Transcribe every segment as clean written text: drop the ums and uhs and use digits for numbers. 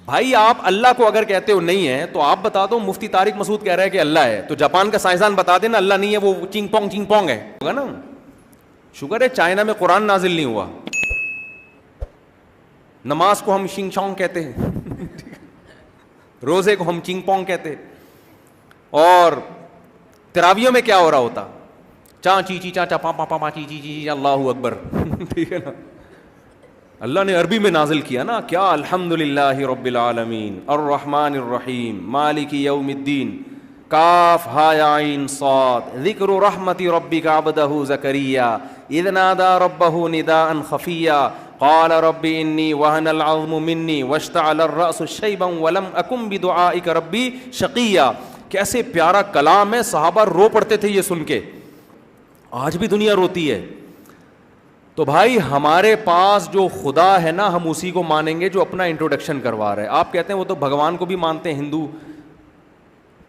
بھائی آپ اللہ کو اگر کہتے ہو نہیں ہے تو آپ بتا دو مفتی طارق مسعود کہہ رہا ہے کہ اللہ ہے, تو جاپان کا سائنسدان بتا دینا اللہ نہیں ہے, وہ چنگ پونگ ہے ہوگا نا. شکر ہے چائنا میں قرآن نازل نہیں ہوا. نماز کو ہم شنگ چونگ کہتے ہیں, روزے کو ہم چنگ پونگ کہتے, اور تراویوں میں کیا ہو رہا ہوتا, چاں چی چی چاں چا پا پا پا پا چی چی چی اللہ اکبر. ٹھیک ہے نا, اللہ نے عربی میں نازل کیا نا, کیا الحمدللہ رب العالمین الرحمن الرحیم مالک یوم الدین کاف ہا یا عین صاد ذکر رحمت ربک عبدہ زکریا اذ نادى ربہ نداء خفیا قال رب انی وہن العظم منی واشتعل الرأس شیبا ولم اکن بدعائک ربی شقیا. کیسے پیارا کلام ہے, صحابہ رو پڑتے تھے یہ سن کے, آج بھی دنیا روتی ہے. تو بھائی ہمارے پاس جو خدا ہے نا ہم اسی کو مانیں گے جو اپنا انٹروڈکشن کروا رہے ہیں. آپ کہتے ہیں وہ تو بھگوان کو بھی مانتے ہیں ہندو,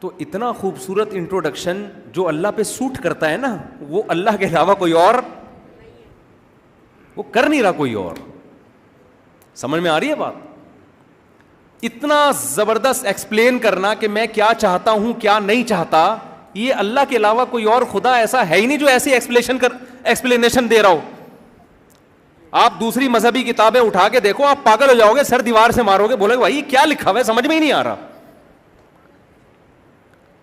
تو اتنا خوبصورت انٹروڈکشن جو اللہ پہ سوٹ کرتا ہے نا وہ اللہ کے علاوہ کوئی اور وہ کر نہیں رہا, کوئی اور. سمجھ میں آ رہی ہے بات؟ اتنا زبردست ایکسپلین کرنا کہ میں کیا چاہتا ہوں کیا نہیں چاہتا, یہ اللہ کے علاوہ کوئی اور خدا ایسا ہے ہی نہیں جو ایسی ایکسپلینیشن دے رہا ہو. آپ دوسری مذہبی کتابیں اٹھا کے دیکھو, آپ پاگل ہو جاؤ گے, سر دیوار سے مارو گے, بولے گے بھائی کیا لکھا ہوا ہے سمجھ میں ہی نہیں آ رہا.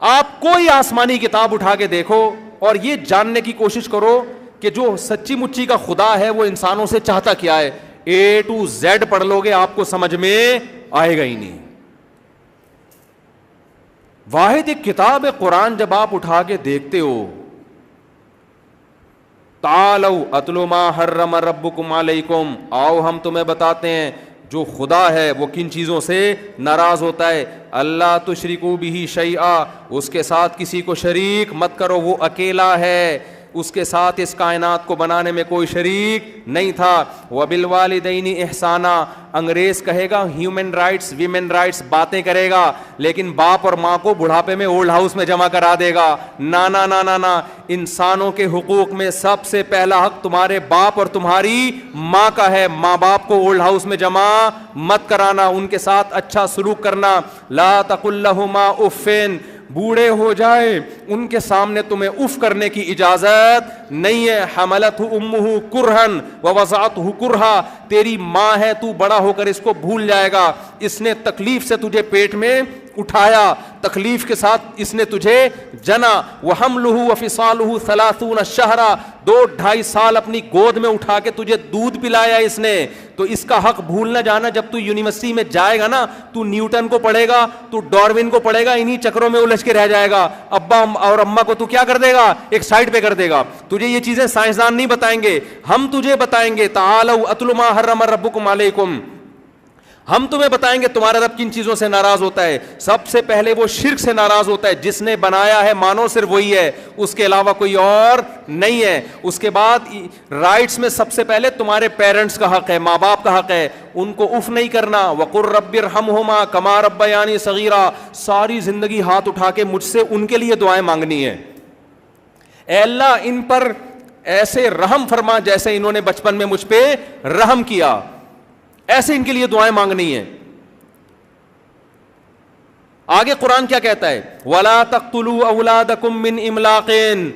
آپ کوئی آسمانی کتاب اٹھا کے دیکھو اور یہ جاننے کی کوشش کرو کہ جو سچی مچی کا خدا ہے وہ انسانوں سے چاہتا کیا ہے, اے ٹو زیڈ پڑھ لو گے آپ کو سمجھ میں آئے گا ہی نہیں. واحد ایک کتاب ہے قرآن, جب آپ اٹھا کے دیکھتے ہو, تعالوا اتل ما حرم ربکم علیکم, آؤ ہم تمہیں بتاتے ہیں جو خدا ہے وہ کن چیزوں سے ناراض ہوتا ہے. اللہ تشرکوا بہ شیئا, اس کے ساتھ کسی کو شریک مت کرو, وہ اکیلا ہے, اس کے ساتھ اس کائنات کو بنانے میں کوئی شریک نہیں تھا. وبالوالدین احسانا, انگریز کہے گا ہیومن رائٹس ویمن رائٹس باتیں کرے گا, لیکن باپ اور ماں کو بڑھاپے میں اولڈ ہاؤس میں جمع کرا دے گا. نا نا نا نا نا, انسانوں کے حقوق میں سب سے پہلا حق تمہارے باپ اور تمہاری ماں کا ہے. ماں باپ کو اولڈ ہاؤس میں جمع مت کرانا, ان کے ساتھ اچھا سلوک کرنا. لا تقل لہما اف, بوڑھے ہو جائے ان کے سامنے تمہیں اف کرنے کی اجازت نہیں ہے. حملتہ امہ کرہن ووضعتہ کرہا, تیری ماں ہے تو بڑا ہو کر اس کو بھول جائے گا, اس نے تکلیف سے تجھے پیٹ میں اٹھایا, تکلیف کے ساتھ اس نے تجھے جنا. وحملہ وفصالہ 30 شہرا, 2-2.5 سال اپنی گود میں اٹھا کے تجھے دودھ پلایا اس نے. تو اس کا حق بھول نہ جانا. جب تو یونیورسٹی میں جائے گا نا تو نیوٹن کو پڑھے گا, تو ڈاروین کو پڑھے گا, انہی چکروں میں الجھ کے رہ جائے گا. ابا اور اماں کو تو کیا کر دے گا, ایک سائڈ پہ کر دے گا. تجھے یہ چیزیں سائنسدان نہیں بتائیں گے, ہم تجھے بتائیں گے. تعالوا اتل ما حرم ربکم علیکم, ہم تمہیں بتائیں گے تمہارا رب کن چیزوں سے ناراض ہوتا ہے. سب سے پہلے وہ شرک سے ناراض ہوتا ہے, جس نے بنایا ہے مانو صرف وہی ہے, اس کے علاوہ کوئی اور نہیں ہے. اس کے بعد رائٹس میں سب سے پہلے تمہارے پیرنٹس کا حق ہے, ماں باپ کا حق ہے, ان کو اف نہیں کرنا. وقر رب ارحمہما کما ربیانی صغیرا, ساری زندگی ہاتھ اٹھا کے مجھ سے ان کے لیے دعائیں مانگنی ہے. اے اللہ ان پر ایسے رحم فرما جیسے انہوں نے بچپن میں مجھ پہ رحم کیا, ایسے ان کے لیے دعائیں مانگنی ہیں. آگے قرآن کیا کہتا ہے, وَلَا تَقْتُلُوا أَوْلَادَكُمْ مِنْ إِمْلَاقٍ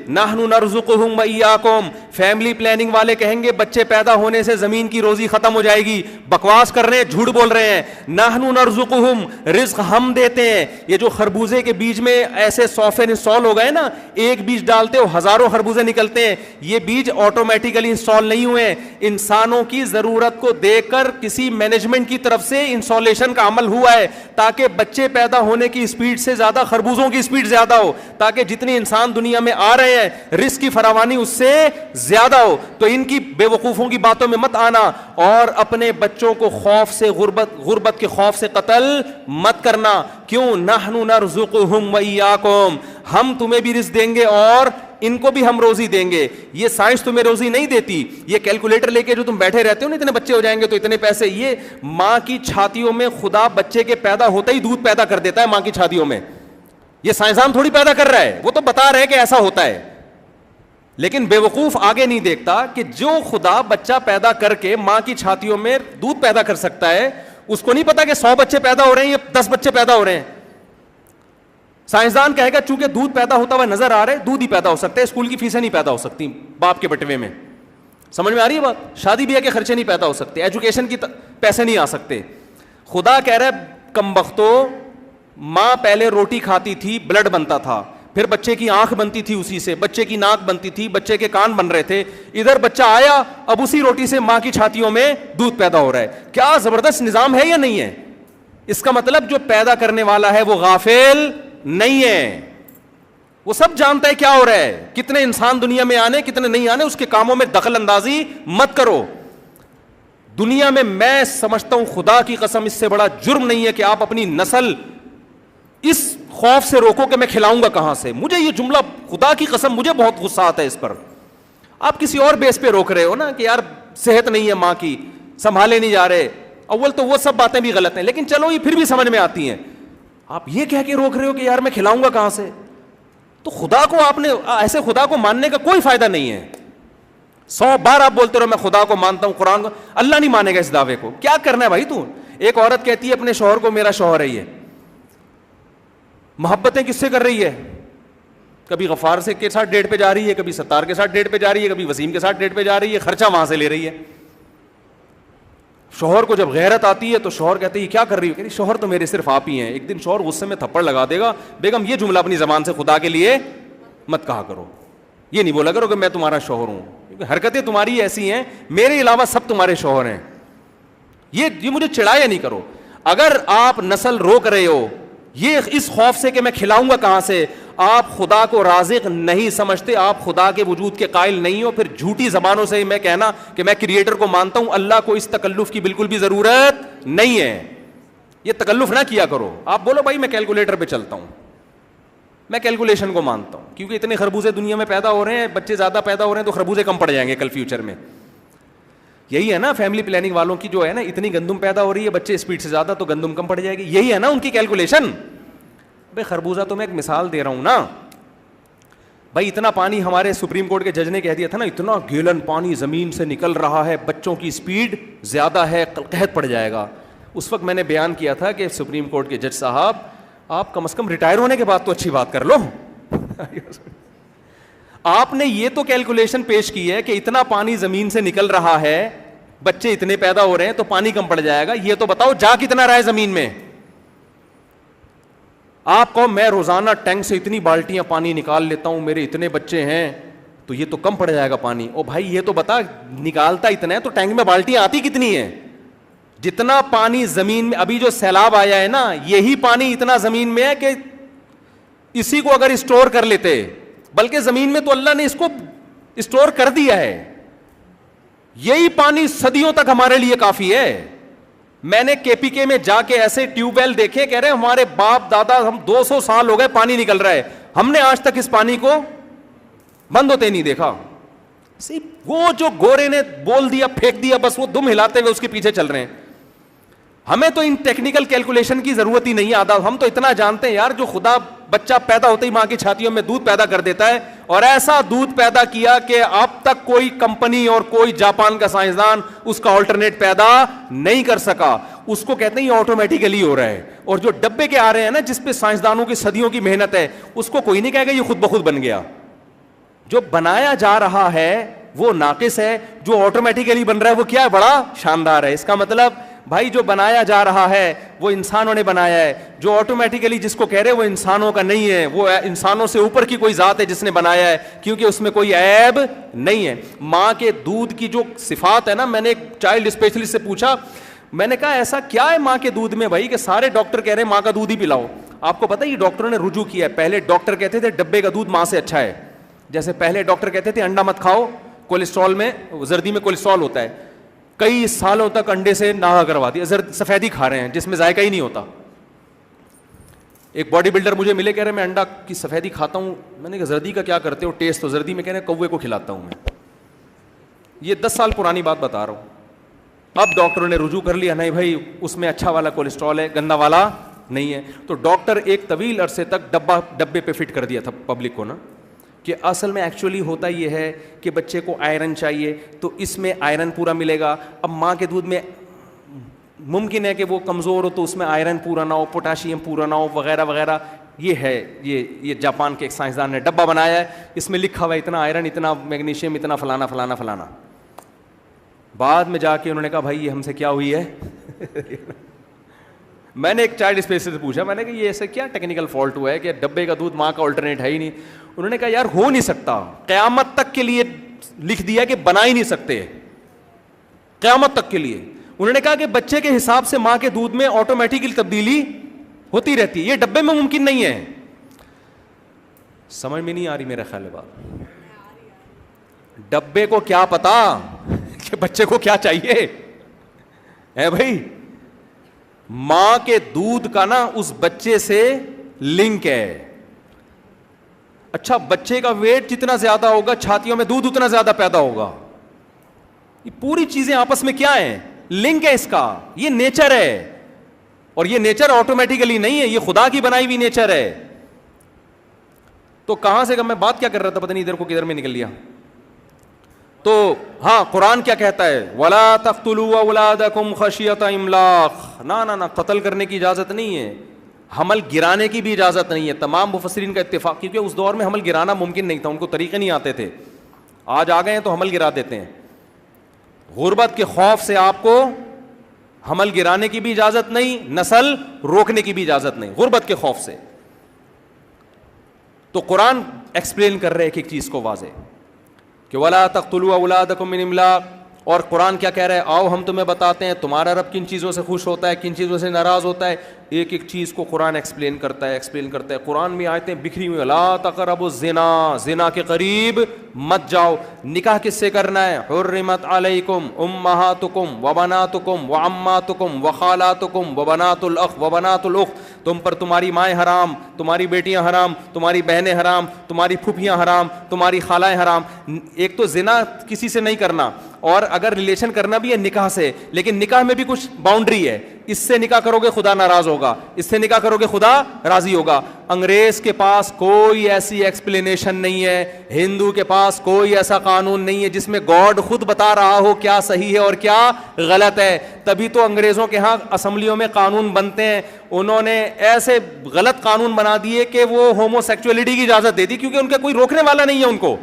نَحْنُ نَرْزُقُهُمْ وَإِيَّاكُمْ. فیملی پلاننگ والے کہیں گے بچے پیدا ہونے سے زمین کی روزی ختم ہو جائے گی, بکواس کر رہے ہیں, جھوٹ بول رہے ہیں. نَحْنُ نَرْزُقُهُمْ, رزق ہم دیتے ہیں. یہ جو خربوزے کے بیج میں ایسے 100 انسٹال ہو گئے نا, ایک بیج ڈالتے ہو ہزاروں خربوزے نکلتے ہیں, یہ بیج آٹومیٹیکلی انسٹال نہیں ہوئے ہیں, انسانوں کی ضرورت کو دیکھ کر کسی مینجمنٹ کی طرف سے انسٹالیشن کا عمل ہوا ہے, تاکہ بچے پیدا ہونے کی سپیڈ سے زیادہ خربوزوں کی سپیڈ زیادہ ہو, تاکہ جتنی انسان دنیا میں آ رہے ہیں رزق کی فراوانی اس سے زیادہ ہو. تو ان کی بے وقوفوں کی باتوں میں مت آنا, اور اپنے بچوں کو خوف سے غربت کے خوف سے قتل مت کرنا. کیوں؟ نحن نرزقہم وإیاکم, ہم تمہیں بھی رزق دیں گے اور ان کو بھی ہم روزی دیں گے. یہ سائنس تمہیں روزی نہیں دیتی. یہ کیلکولیٹر لے کے جو تم بیٹھے رہتے ہو نا, اتنے بچے ہو جائیں گے تو اتنے پیسے, یہ ماں کی چھاتیوں میں خدا بچے کے پیدا ہوتا ہی دودھ پیدا کر دیتا ہے ماں کی چھاتیوں میں. یہ سائنسدان تھوڑی پیدا کر رہا ہے, وہ تو بتا رہے کہ ایسا ہوتا ہے. لیکن بے وقوف آگے نہیں دیکھتا کہ جو خدا بچہ پیدا کر کے ماں کی چھاتیوں میں دودھ پیدا کر سکتا ہے, اس کو نہیں پتا کہ 100 بچے پیدا ہو رہے ہیں یا 10 بچے پیدا ہو رہے ہیں. سائنسدان کہے گا چونکہ دودھ پیدا ہوتا ہوا نظر آ رہا ہے, دودھ ہی پیدا ہو سکتا ہے, اسکول کی فیسیں نہیں پیدا ہو سکتی باپ کے بٹوے میں. سمجھ میں آ رہی ہے بات؟ شادی بیاہ کے خرچے نہیں پیدا ہو سکتے, ایجوکیشن کی پیسے نہیں آ سکتے. خدا کہہ رہا ہے کمبختو, ماں پہلے روٹی کھاتی تھی, بلڈ بنتا تھا, پھر بچے کی آنکھ بنتی تھی, اسی سے بچے کی ناک بنتی تھی, بچے کے کان بن رہے تھے, ادھر بچہ آیا, اب اسی روٹی سے ماں کی چھاتیوں میں دودھ پیدا ہو رہا ہے. کیا زبردست نظام ہے یا نہیں ہے؟ اس کا مطلب جو پیدا کرنے والا ہے وہ غافل نہیں ہے, وہ سب جانتا ہے کیا ہو رہا ہے. کتنے انسان دنیا میں آنے کتنے نہیں آنے, اس کے کاموں میں دخل اندازی مت کرو. دنیا میں سمجھتا ہوں خدا کی قسم اس سے بڑا جرم نہیں ہے کہ آپ اپنی نسل اس خوف سے روکو کہ میں کھلاؤں گا کہاں سے. مجھے یہ جملہ خدا کی قسم مجھے بہت غصہ آتا ہے اس پر. آپ کسی اور بیس پہ روک رہے ہو نا کہ یار صحت نہیں ہے ماں کی, سنبھالے نہیں جا رہے. اول تو وہ سب باتیں بھی غلط ہیں, لیکن چلو یہ پھر بھی سمجھ میں آتی ہیں. آپ یہ کہہ کے روک رہے ہو کہ یار میں کھلاؤں گا کہاں سے, تو خدا کو آپ نے ایسے خدا کو ماننے کا کوئی فائدہ نہیں ہے. 100 بار آپ بولتے رہو میں خدا کو مانتا ہوں, قرآن کو, اللہ نہیں مانے گا اس دعوے کو. کیا کرنا ہے بھائی تو؟ ایک عورت کہتی ہے اپنے شوہر کو میرا شوہر ہے, یہ محبتیں کس سے کر رہی ہے؟ کبھی غفار سے کے ساتھ ڈیٹ پہ جا رہی ہے, کبھی ستار کے ساتھ ڈیٹ پہ جا رہی ہے, کبھی وسیم کے ساتھ ڈیٹ پہ جا رہی ہے, خرچہ وہاں سے لے رہی ہے. شوہر کو جب غیرت آتی ہے تو شوہر کہتے ہیں یہ کیا کر رہی ہو؟ کہ شوہر تو میرے صرف آپ ہی ہیں. ایک دن شوہر غصے میں تھپڑ لگا دے گا, بیگم یہ جملہ اپنی زبان سے خدا کے لیے مت کہا کرو. یہ نہیں بولا کرو کہ میں تمہارا شوہر ہوں, کیونکہ حرکتیں تمہاری ایسی ہیں, میرے علاوہ سب تمہارے شوہر ہیں. یہ مجھے چڑھایا نہیں کرو. اگر آپ نسل روک رہے ہو یہ اس خوف سے کہ میں کھلاؤں گا کہاں سے, آپ خدا کو رازق نہیں سمجھتے, آپ خدا کے وجود کے قائل نہیں ہو. پھر جھوٹی زبانوں سے میں کہنا کہ میں کریٹر کو مانتا ہوں, اللہ کو اس تکلف کی بالکل بھی ضرورت نہیں ہے. یہ تکلف نہ کیا کرو. آپ بولو بھائی میں کیلکولیٹر پہ چلتا ہوں, میں کیلکولیشن کو مانتا ہوں, کیونکہ اتنے خربوزے دنیا میں پیدا ہو رہے ہیں, بچے زیادہ پیدا ہو رہے ہیں تو خربوزے کم پڑ جائیں گے کل فیوچر میں. یہی ہے نا فیملی پلاننگ والوں کی جو ہے نا, اتنی گندم پیدا ہو رہی ہے, بچے اسپیڈ سے زیادہ تو گندم کم پڑ جائے گی. یہی ہے نا ان کی کیلکولیشن. بھائی خربوزہ تو میں ایک مثال دے رہا ہوں نا بھائی. اتنا پانی ہمارے سپریم کورٹ کے جج نے کہہ دیا تھا نا, اتنا گیلن پانی زمین سے نکل رہا ہے, بچوں کی اسپیڈ زیادہ ہے, قحط پڑ جائے گا. اس وقت میں نے بیان کیا تھا کہ سپریم کورٹ کے جج صاحب آپ کم از کم ریٹائر ہونے کے بعد تو اچھی بات کر لو. آپ نے یہ تو کیلکولیشن پیش کی ہے کہ اتنا پانی زمین سے نکل رہا ہے, بچے اتنے پیدا ہو رہے ہیں تو پانی کم پڑ جائے گا. یہ تو بتاؤ جا کتنا رہا ہے زمین میں. آپ کو میں روزانہ ٹینک سے اتنی بالٹیاں پانی نکال لیتا ہوں, میرے اتنے بچے ہیں, تو یہ تو کم پڑ جائے گا پانی. او بھائی یہ تو بتا نکالتا اتنا ہے تو ٹینک میں بالٹیاں آتی کتنی ہیں؟ جتنا پانی زمین میں, ابھی جو سیلاب آیا ہے نا, یہی پانی اتنا زمین میں ہے کہ اسی کو اگر اسٹور کر لیتے, بلکہ زمین میں تو اللہ نے اس کو اسٹور کر دیا ہے, یہی پانی صدیوں تک ہمارے لیے کافی ہے. میں نے کے پی کے میں جا کے ایسے ٹیوب ویل دیکھے, کہہ رہے ہیں ہمارے باپ دادا, ہم 200 سال ہو گئے پانی نکل رہا ہے, ہم نے آج تک اس پانی کو بند ہوتے نہیں دیکھا. وہ جو گورے نے بول دیا پھینک دیا, بس وہ دم ہلاتے ہوئے اس کے پیچھے چل رہے ہیں. ہمیں تو ان ٹیکنیکل کیلکولیشن کی ضرورت ہی نہیں آتا. ہم تو اتنا جانتے ہیں یار جو خدا بچہ پیدا ہوتے ہی ماں کی چھاتیوں میں دودھ پیدا کر دیتا ہے, اور ایسا دودھ پیدا کیا کہ اب تک کوئی کمپنی اور کوئی جاپان کا سائنسدان اس کا آلٹرنیٹ پیدا نہیں کر سکا. اس کو کہتے ہیں یہ آٹومیٹیکلی ہو رہا ہے. اور جو ڈبے کے آ رہے ہیں نا, جس پہ سائنسدانوں کی صدیوں کی محنت ہے, اس کو کوئی نہیں کہے گا یہ خود بخود بن گیا. جو بنایا جا رہا ہے وہ ناقص ہے, جو آٹومیٹیکلی بن رہا ہے وہ کیا ہے, بڑا شاندار ہے. اس کا مطلب بھائی جو بنایا جا رہا ہے وہ انسانوں نے بنایا ہے, جو آٹومیٹیکلی جس کو کہہ رہے وہ انسانوں کا نہیں ہے, وہ انسانوں سے اوپر کی کوئی ذات ہے جس نے بنایا ہے, کیونکہ اس میں کوئی عیب نہیں ہے. ماں کے دودھ کی جو صفات ہے نا, میں نے ایک چائلڈ اسپیشلسٹ سے پوچھا, میں نے کہا ایسا کیا ہے ماں کے دودھ میں بھائی کہ سارے ڈاکٹر کہہ رہے ہیں ماں کا دودھ ہی پلاؤ. آپ کو پتہ ہے یہ ڈاکٹروں نے رجوع کیا ہے. پہلے ڈاکٹر کہتے تھے ڈبے کا دودھ ماں سے اچھا ہے, جیسے پہلے ڈاکٹر کہتے تھے انڈا مت کھاؤ, کولیسٹرول میں, زردی میں کولیسٹرول ہوتا ہے. کئی سالوں تک انڈے سے ناغہ کروا دیا, سفیدی کھا رہے ہیں جس میں ذائقہ ہی نہیں ہوتا. ایک باڈی بلڈر مجھے ملے, کہہ رہے میں انڈا کی سفیدی کھاتا ہوں. میں نے کہا زردی کا کیا کرتے ہو ٹیسٹ؟ تو زردی میں کہہ رہے کوے کو کھلاتا ہوں میں. یہ 10 سال پرانی بات بتا رہا ہوں. اب ڈاکٹروں نے رجوع کر لیا, نہیں بھائی اس میں اچھا والا کولیسٹرول ہے, گندا والا نہیں ہے. تو ڈاکٹر ایک طویل عرصے تک ڈبے پہ فٹ کر دیا تھا پبلک کو نا, کہ اصل میں ایکچولی ہوتا یہ ہے کہ بچے کو آئرن چاہیے تو اس میں آئرن پورا ملے گا. اب ماں کے دودھ میں ممکن ہے کہ وہ کمزور ہو تو اس میں آئرن پورا نہ ہو, پوٹاشیم پورا نہ ہو, وغیرہ وغیرہ. یہ ہے یہ جاپان کے ایک سائنسدان نے ڈبہ بنایا ہے, اس میں لکھا ہوا ہے اتنا آئرن, اتنا میگنیشیم, اتنا فلانا فلانا فلانا. بعد میں جا کے انہوں نے کہا بھائی یہ ہم سے کیا ہوئی ہے. میں نے ایک چائلڈ اسپیس سے پوچھا, میں نے کہا یہ ایسے کیا ٹیکنیکل فالٹ ہوا ہے کہ ڈبے کا دودھ ماں کا آلٹرنیٹ ہے ہی نہیں. انہوں نے کہا یار ہو نہیں سکتا, قیامت تک کے لیے لکھ دیا کہ بنا ہی نہیں سکتے, قیامت تک کے لیے. انہوں نے کہا کہ بچے کے حساب سے ماں کے دودھ میں آٹومیٹکلی تبدیلی ہوتی رہتی ہے, یہ ڈبے میں ممکن نہیں ہے. سمجھ میں نہیں آ رہی میرا خیال ہے بات. ڈبے کو کیا پتا کہ بچے کو کیا چاہیے ہے بھائی. ماں کے دودھ کا نا اس بچے سے لنک ہے. اچھا بچے کا ویٹ جتنا زیادہ ہوگا چھاتیوں میں دودھ اتنا زیادہ پیدا ہوگا. یہ پوری چیزیں آپس میں کیا ہیں, لنک ہے اس کا. یہ نیچر ہے, اور یہ نیچر آٹومیٹیکلی نہیں ہے, یہ خدا کی بنائی ہوئی نیچر ہے. تو کہاں سے میں بات کیا کر رہا تھا, پتہ نہیں ادھر کو کدھر میں نکل لیا. تو ہاں قرآن کیا کہتا ہے, وَلَا تَقْتُلُوا أَوْلَادَكُمْ خَشْيَةَ إِمْلَاقٍ. نہ قتل کرنے کی اجازت نہیں ہے, حمل گرانے کی بھی اجازت نہیں ہے. تمام مفسرین کا اتفاق, کیونکہ اس دور میں حمل گرانا ممکن نہیں تھا, ان کو طریقے نہیں آتے تھے. آج آ گئے ہیں تو حمل گرا دیتے ہیں. غربت کے خوف سے آپ کو حمل گرانے کی بھی اجازت نہیں, نسل روکنے کی بھی اجازت نہیں, غربت کے خوف سے. تو قرآن ایکسپلین کر رہے ایک چیز کو واضح کہ وَلَا تَقْتُلُوا أَوْلَادَكُمْ مِنْ إِمْلَاقٍ. اور قرآن کیا کہہ رہا ہے, آؤ ہم تمہیں بتاتے ہیں تمہارا رب کن چیزوں سے خوش ہوتا ہے, کن چیزوں سے ناراض ہوتا ہے. ایک ایک چیز کو قرآن ایکسپلین کرتا ہے. قرآن میں آیتیں بکھری ہوئی, لا تقربوا الزنا, زنا کے قریب مت جاؤ. نکاح کس سے کرنا ہے, حرمت علیکم امہاتکم وبناتکم وعماتکم وخالاتکم وبنات الاخ وبنات الاخت. تم پر تمہاری مائیں حرام, تمہاری بیٹیاں حرام, تمہاری بہنیں حرام, تمہاری پھوپھیاں حرام, تمہاری خالائیں حرام. ایک تو زنا کسی سے نہیں کرنا, اور اگر ریلیشن کرنا بھی ہے نکاح سے, لیکن نکاح میں بھی کچھ باؤنڈری ہے. اس سے نکاح کرو گے خدا ناراض ہوگا, اس سے نکاح کرو گے خدا راضی ہوگا. انگریز کے پاس کوئی ایسی ایکسپلینیشن نہیں ہے, ہندو کے پاس کوئی ایسا قانون نہیں ہے جس میں گاڈ خود بتا رہا ہو کیا صحیح ہے اور کیا غلط ہے. تبھی تو انگریزوں کے ہاں اسمبلیوں میں قانون بنتے ہیں. انہوں نے ایسے غلط قانون بنا دیے کہ وہ ہومو سیکچولیٹی کی اجازت دے دی, کیونکہ ان کا کوئی روکنے والا نہیں ہے. ان کو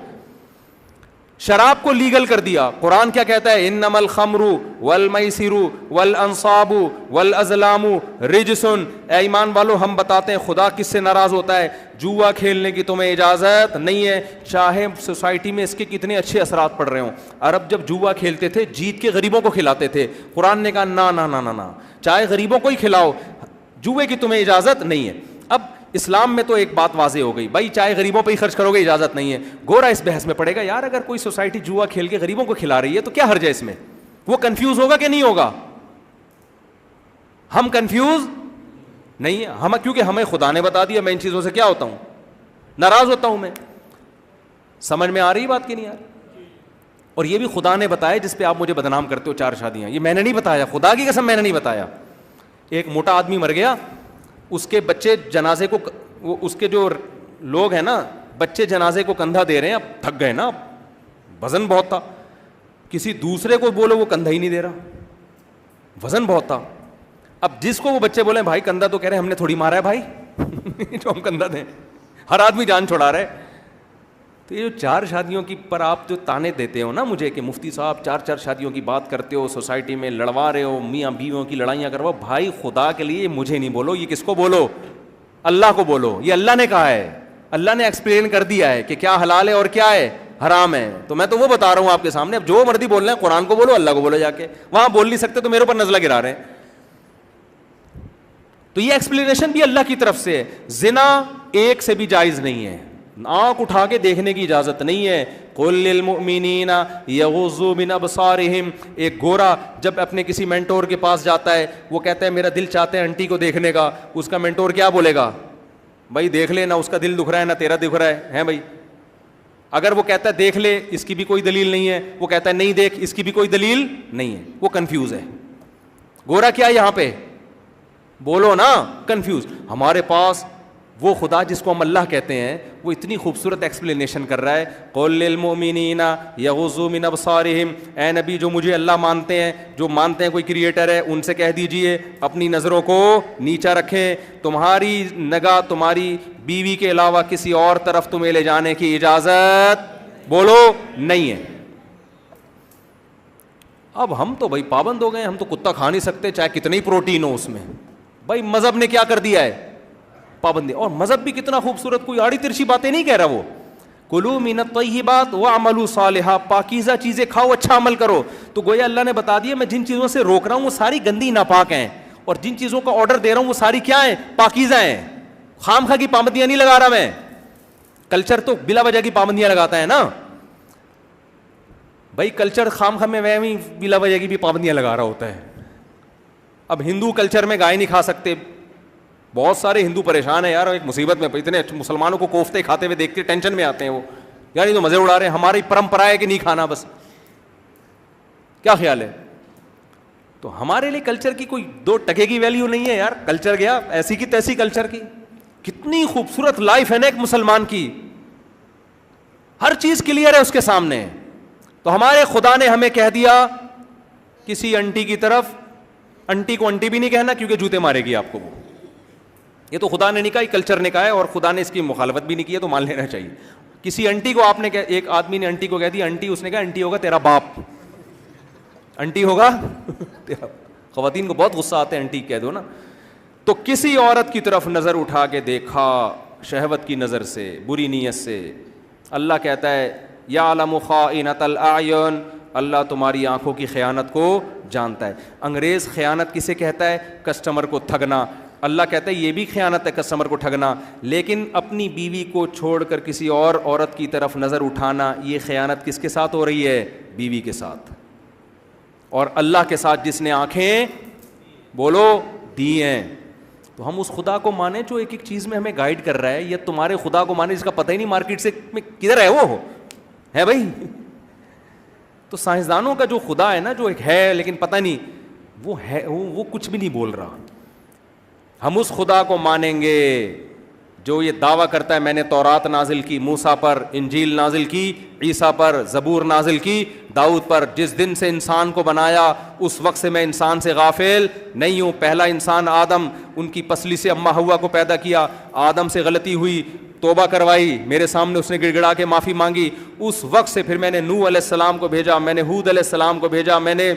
شراب کو لیگل کر دیا. قرآن کیا کہتا ہے, انما الخمر والمیسر والانصاب والازلام رجس. اے ایمان والو ہم بتاتے ہیں خدا کس سے ناراض ہوتا ہے. جوا کھیلنے کی تمہیں اجازت نہیں ہے, چاہے سوسائٹی میں اس کے کتنے اچھے اثرات پڑ رہے ہوں. عرب جب جوا کھیلتے تھے جیت کے غریبوں کو کھلاتے تھے. قرآن نے کہا نا نا نا نا, چاہے غریبوں کو ہی کھلاؤ, جوے کی تمہیں اجازت نہیں ہے. اب اسلام میں تو ایک بات واضح ہو گئی بھائی, چاہے غریبوں پہ ہی خرچ کرو گے اجازت نہیں ہے. گورا اس بحث میں پڑے گا, یار اگر کوئی سوسائٹی جوا کھیل کے غریبوں کو کھلا رہی ہے تو کیا حرج ہے اس میں. وہ کنفیوز ہوگا کہ نہیں ہوگا. ہم کنفیوز نہیں ہے, ہم کیونکہ ہمیں خدا نے بتا دیا. میں ان چیزوں سے کیا ہوتا ہوں, ناراض ہوتا ہوں میں. سمجھ میں آ رہی بات کہ نہیں آ رہی. اور یہ بھی خدا نے بتایا جس پہ آپ مجھے بدنام کرتے ہو, 4 شادیاں. یہ میں نے نہیں بتایا, خدا کی قسم میں نے نہیں بتایا. ایک موٹا آدمی مر گیا, اس کے بچے جنازے کو, اس کے جو لوگ ہیں نا بچے جنازے کو کندھا دے رہے ہیں. اب تھک گئے نا, وزن بہت تھا. کسی دوسرے کو بولو وہ کندھا ہی نہیں دے رہا, وزن بہت تھا. اب جس کو وہ بچے بولے بھائی کندھا, تو کہہ رہے ہیں ہم نے تھوڑی مارا ہے بھائی جو ہم کندھا دیں. ہر آدمی جان چھوڑا رہا ہے. تو یہ جو 4 شادیوں کی پر آپ جو تانے دیتے ہو نا مجھے کہ مفتی صاحب 4 شادیوں کی بات کرتے ہو, سوسائٹی میں لڑوا رہے ہو, میاں بیویوں کی لڑائیاں کرواؤ, بھائی خدا کے لیے مجھے نہیں بولو, یہ کس کو بولو, اللہ کو بولو. یہ اللہ نے کہا ہے, اللہ نے ایکسپلین کر دیا ہے کہ کیا حلال ہے اور کیا ہے حرام ہے. تو میں تو وہ بتا رہا ہوں آپ کے سامنے. اب جو مرضی بول رہے ہیں, قرآن کو بولو, اللہ کو بولو. جا کے وہاں بول نہیں سکتے تو میرے اوپر نزلہ گرا رہے ہیں. تو یہ ایکسپلینیشن بھی اللہ کی طرف سے ہے. زنا ایک سے بھی جائز نہیں ہے, آنکھ اٹھا کے دیکھنے کی اجازت نہیں ہے. قل للمؤمنین یغضوا من ابصارہم. ایک گورا جب اپنے کسی مینٹور کے پاس جاتا ہے, وہ کہتا ہے میرا دل چاہتا ہے انٹی کو دیکھنے کا. اس کا مینٹور کیا بولے گا, بھائی دیکھ لے, نہ اس کا دل دکھ رہا ہے نہ تیرا دکھ رہا ہے بھائی. اگر وہ کہتا ہے دیکھ لے, اس کی بھی کوئی دلیل نہیں ہے. وہ کہتا ہے نہیں دیکھ, اس کی بھی کوئی دلیل نہیں ہے. وہ کنفیوز ہے. گورا کیا یہاں پہ بولو نا, کنفیوز. ہمارے پاس وہ خدا جس کو ہم اللہ کہتے ہیں وہ اتنی خوبصورت ایکسپلینیشن کر رہا ہے. قل للمؤمنین یغضوا من ابصارہم، اے نبی جو مجھے اللہ مانتے ہیں، جو مانتے ہیں کوئی کریٹر ہے، ان سے کہہ دیجئے اپنی نظروں کو نیچا رکھیں، تمہاری نگاہ تمہاری بیوی کے علاوہ کسی اور طرف تمہیں لے جانے کی اجازت بولو نہیں ہے. اب ہم تو بھائی پابند ہو گئے، ہم تو کتا کھا نہیں سکتے چاہے کتنا ہی پروٹین ہو اس میں. بھائی مذہب نے کیا کر دیا ہے، پابندی. اور مذہب بھی کتنا خوبصورت، کوئی آڑی ترچی باتیں نہیں کہہ رہا وہ. کلوا من الطیبات واعملوا صالحا، پاکیزہ چیزیں کھاؤ، اچھا عمل کرو. تو گویا اللہ نے بتا دیا میں جن چیزوں سے روک رہا ہوں وہ ساری گندی ناپاک ہیں، اور جن چیزوں کا آرڈر دے رہا ہوں وہ ساری کیا ہیں، پاکیزہ ہیں. خام خواہ کی پابندیاں نہیں لگا رہا میں. کلچر تو بلا وجہ کی پابندیاں لگاتا ہے نا بھائی، کلچر خام خواہ میں وہی بلا وجہ کی بھی پابندیاں لگا رہا ہوتا ہے. اب ہندو کلچر میں گائے نہیں کھا سکتے، بہت سارے ہندو پریشان ہیں یار، ایک مصیبت میں، اتنے مسلمانوں کو کوفتے کھاتے ہوئے دیکھتے ٹینشن میں آتے ہیں وہ، یار یہ تو مزے اڑا رہے ہیں، ہماری پرمپرا ہے کہ نہیں کھانا بس. کیا خیال ہے؟ تو ہمارے لیے کلچر کی کوئی دو ٹکے کی ویلیو نہیں ہے یار. کلچر گیا ایسی کی تیسی کلچر کی. کتنی خوبصورت لائف ہے نا ایک مسلمان کی، ہر چیز کلیئر ہے اس کے سامنے. تو ہمارے خدا نے ہمیں کہہ دیا کسی انٹی کی طرف، انٹی کو انٹی بھی نہیں کہنا کیونکہ جوتے مارے گی آپ کو وہ. یہ تو خدا نے نہیں کہا، یہ کلچر نے کہا ہے، اور خدا نے اس کی مخالفت بھی نہیں کی ہے تو مان لینا چاہیے. کسی انٹی کو آپ نے ایک آدمی نے انٹی کو کہہ دیا انٹی، اس نے کہا انٹی ہوگا تیرا باپ، انٹی ہوگا تیرا. خواتین کو بہت غصہ آتا ہے انٹی کہہ دو نا. تو کسی عورت کی طرف نظر اٹھا کے دیکھا شہوت کی نظر سے، بری نیت سے، اللہ کہتا ہے یعلم خائنۃ الاعین، اللہ تمہاری آنکھوں کی خیانت کو جانتا ہے. انگریز خیانت کسے کہتا ہے؟ کسٹمر کو ٹھگنا. اللہ کہتا ہے یہ بھی خیانت ہے کسٹمر کو ٹھگنا، لیکن اپنی بیوی کو چھوڑ کر کسی اور عورت کی طرف نظر اٹھانا، یہ خیانت کس کے ساتھ ہو رہی ہے؟ بیوی کے ساتھ. اور اللہ کے ساتھ جس نے آنکھیں بولو دی ہیں. تو ہم اس خدا کو مانیں جو ایک ایک چیز میں ہمیں گائیڈ کر رہا ہے، یا تمہارے خدا کو مانیں جس کا پتہ ہی نہیں مارکیٹ سے کدھر ہے وہ ہے بھائی. تو سائنسدانوں کا جو خدا ہے نا، جو ایک ہے لیکن پتہ نہیں وہ ہے، وہ کچھ بھی نہیں بول رہا. ہم اس خدا کو مانیں گے جو یہ دعویٰ کرتا ہے میں نے تورات نازل کی موسیٰ پر، انجیل نازل کی عیسیٰ پر، زبور نازل کی داؤد پر. جس دن سے انسان کو بنایا اس وقت سے میں انسان سے غافل نہیں ہوں. پہلا انسان آدم، ان کی پسلی سے اماں حوا کو پیدا کیا. آدم سے غلطی ہوئی، توبہ کروائی، میرے سامنے اس نے گڑ گڑا کے معافی مانگی. اس وقت سے پھر میں نے نوح علیہ السلام کو بھیجا، میں نے ہود علیہ السلام کو بھیجا، میں نے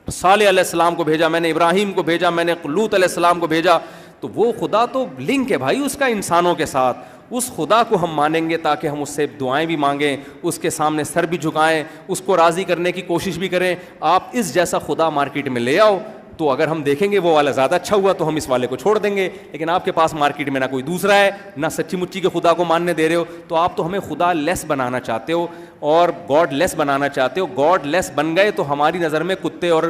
صالح علیہ السلام کو بھیجا، میں نے ابراہیم کو بھیجا، میں نے لوط علیہ السلام کو بھیجا. تو وہ خدا تو لنک ہے بھائی اس کا انسانوں کے ساتھ. اس خدا کو ہم مانیں گے تاکہ ہم اس سے دعائیں بھی مانگیں، اس کے سامنے سر بھی جھکائیں، اس کو راضی کرنے کی کوشش بھی کریں. آپ اس جیسا خدا مارکیٹ میں لے آؤ تو اگر ہم دیکھیں گے وہ والا زیادہ اچھا ہوا تو ہم اس والے کو چھوڑ دیں گے. لیکن آپ کے پاس مارکیٹ میں نہ کوئی دوسرا ہے، نہ سچی مچی کے خدا کو ماننے دے رہے ہو، تو آپ تو ہمیں خدا لیس بنانا چاہتے ہو اور گاڈ لیس بنانا چاہتے ہو. گاڈ لیس بن گئے تو ہماری نظر میں کتے اور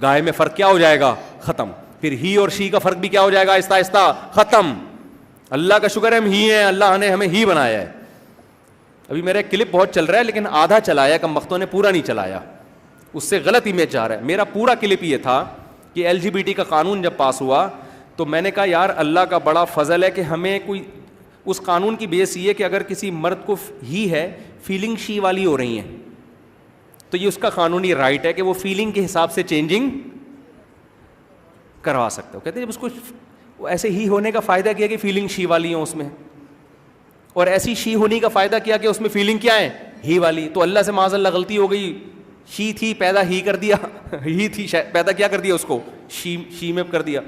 گائے میں فرق کیا ہو جائے گا؟ ختم. پھر ہی اور شی کا فرق بھی کیا ہو جائے گا؟ آہستہ آہستہ ختم. اللہ کا شکر ہے ہم ہی ہیں، اللہ نے ہمیں ہی بنایا ہے. ابھی میرا ایک کلپ بہت چل رہا ہے لیکن آدھا چلایا، کم وقتوں نے پورا نہیں چلایا، اس سے غلط امیج جا رہا ہے. میرا پورا کلپ یہ تھا کہ LGBT کا قانون جب پاس ہوا تو میں نے کہا یار اللہ کا بڑا فضل ہے کہ ہمیں کوئی اس قانون کی بیس یہ ہے کہ اگر کسی مرد کو ہی ہے فیلنگ شی والی ہو رہی ہیں تو یہ اس کا قانونی رائٹ ہے کہ وہ فیلنگ کے حساب سے چینجنگ کروا سکتے ہو. کہتے ہیں جب اس کو ایسے ہی ہونے کا فائدہ کیا کہ فیلنگ شی والی ہوں اس میں، اور ایسی شی ہونے کا فائدہ کیا کہ اس میں فیلنگ کیا ہے؟ ہی والی. تو اللہ سے معاذ اللہ غلطی ہو گئی، شی تھی پیدا ہی کر دیا، ہی تھی پیدا کیا کر دیا اس کو؟ شی میں کر دیا.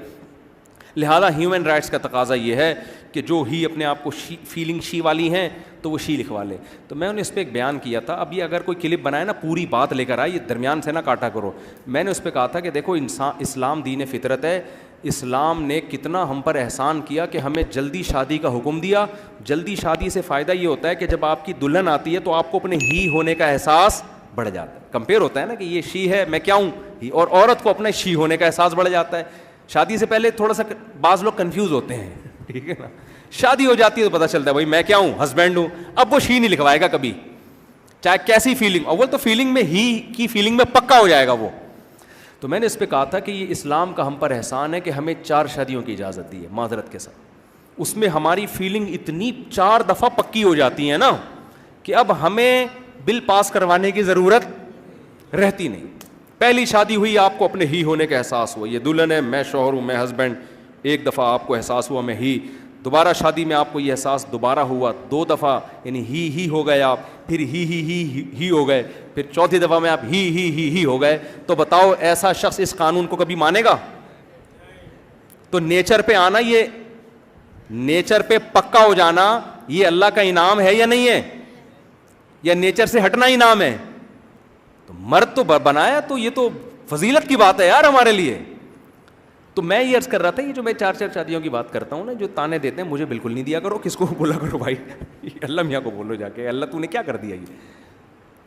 لہذا ہیومن رائٹس کا تقاضا یہ ہے کہ جو ہی اپنے آپ کو فیلنگ شی والی ہیں تو وہ شی لکھوا لے. تو میں نے اس پہ ایک بیان کیا تھا. اب یہ اگر کوئی کلپ بنائے نا پوری بات لے کر آئے، یہ درمیان سے نہ کاٹا کرو. میں نے اس پہ کہا تھا کہ دیکھو اسلام دین فطرت ہے. اسلام نے کتنا ہم پر احسان کیا کہ ہمیں جلدی شادی کا حکم دیا. جلدی شادی سے فائدہ یہ ہوتا ہے کہ جب آپ کی دلہن آتی ہے تو آپ کو اپنے ہی ہونے کا احساس بڑھ جاتا ہے. کمپیئر ہوتا ہے نا کہ یہ شی ہے میں کیا ہوں ہی، اور عورت کو اپنے شی ہونے کا احساس بڑھ جاتا ہے. شادی سے پہلے تھوڑا سا بعض لوگ کنفیوز ہوتے ہیں، ٹھیک ہے نا. شادی ہو جاتی ہے تو پتہ چلتا ہے بھائی میں کیا ہوں، ہسبینڈ ہوں. اب وہ شی نہیں لکھوائے گا کبھی، چاہے کیسی فیلنگ. اول تو فیلنگ میں ہی کی فیلنگ میں پکا ہو جائے گا وہ. تو میں نے اس پہ کہا تھا کہ یہ اسلام کا ہم پر احسان ہے کہ ہمیں 4 شادیوں کی اجازت دی ہے معذرت کے ساتھ. اس میں ہماری فیلنگ اتنی 4 دفعہ پکی ہو جاتی ہے نا کہ اب ہمیں بل پاس کروانے کی ضرورت رہتی نہیں. پہلی شادی ہوئی, آپ کو اپنے ہی ہونے کا احساس ہوا, یہ دلہن ہے, میں شوہر ہوں, میں ہسبینڈ. ایک دفعہ آپ کو احساس ہوا میں ہی. دوبارہ شادی میں آپ کو یہ احساس دوبارہ ہوا, 2 دفعہ, یعنی ہی ہو گئے آپ, پھر ہی ہو گئے, پھر چوتھی دفعہ میں آپ ہی ہو گئے. تو بتاؤ ایسا شخص اس قانون کو کبھی مانے گا؟ تو نیچر پہ آنا, یہ نیچر پہ پکا ہو جانا, یہ اللہ کا انعام ہے یا نہیں ہے؟ یا نیچر سے ہٹنا انعام ہے؟ تو مرد تو بنایا, تو یہ تو فضیلت کی بات ہے یار ہمارے لیے. تو میں یہ عرض کر رہا تھا, یہ جو میں 4 شادیوں کی بات کرتا ہوں نا, جو تانے دیتے ہیں مجھے بالکل نہیں دیا کرو. کس کو بولا کرو بھائی؟ اللہ میاں کو بولو جا کے, اللہ تو نے کیا کر دیا یہ.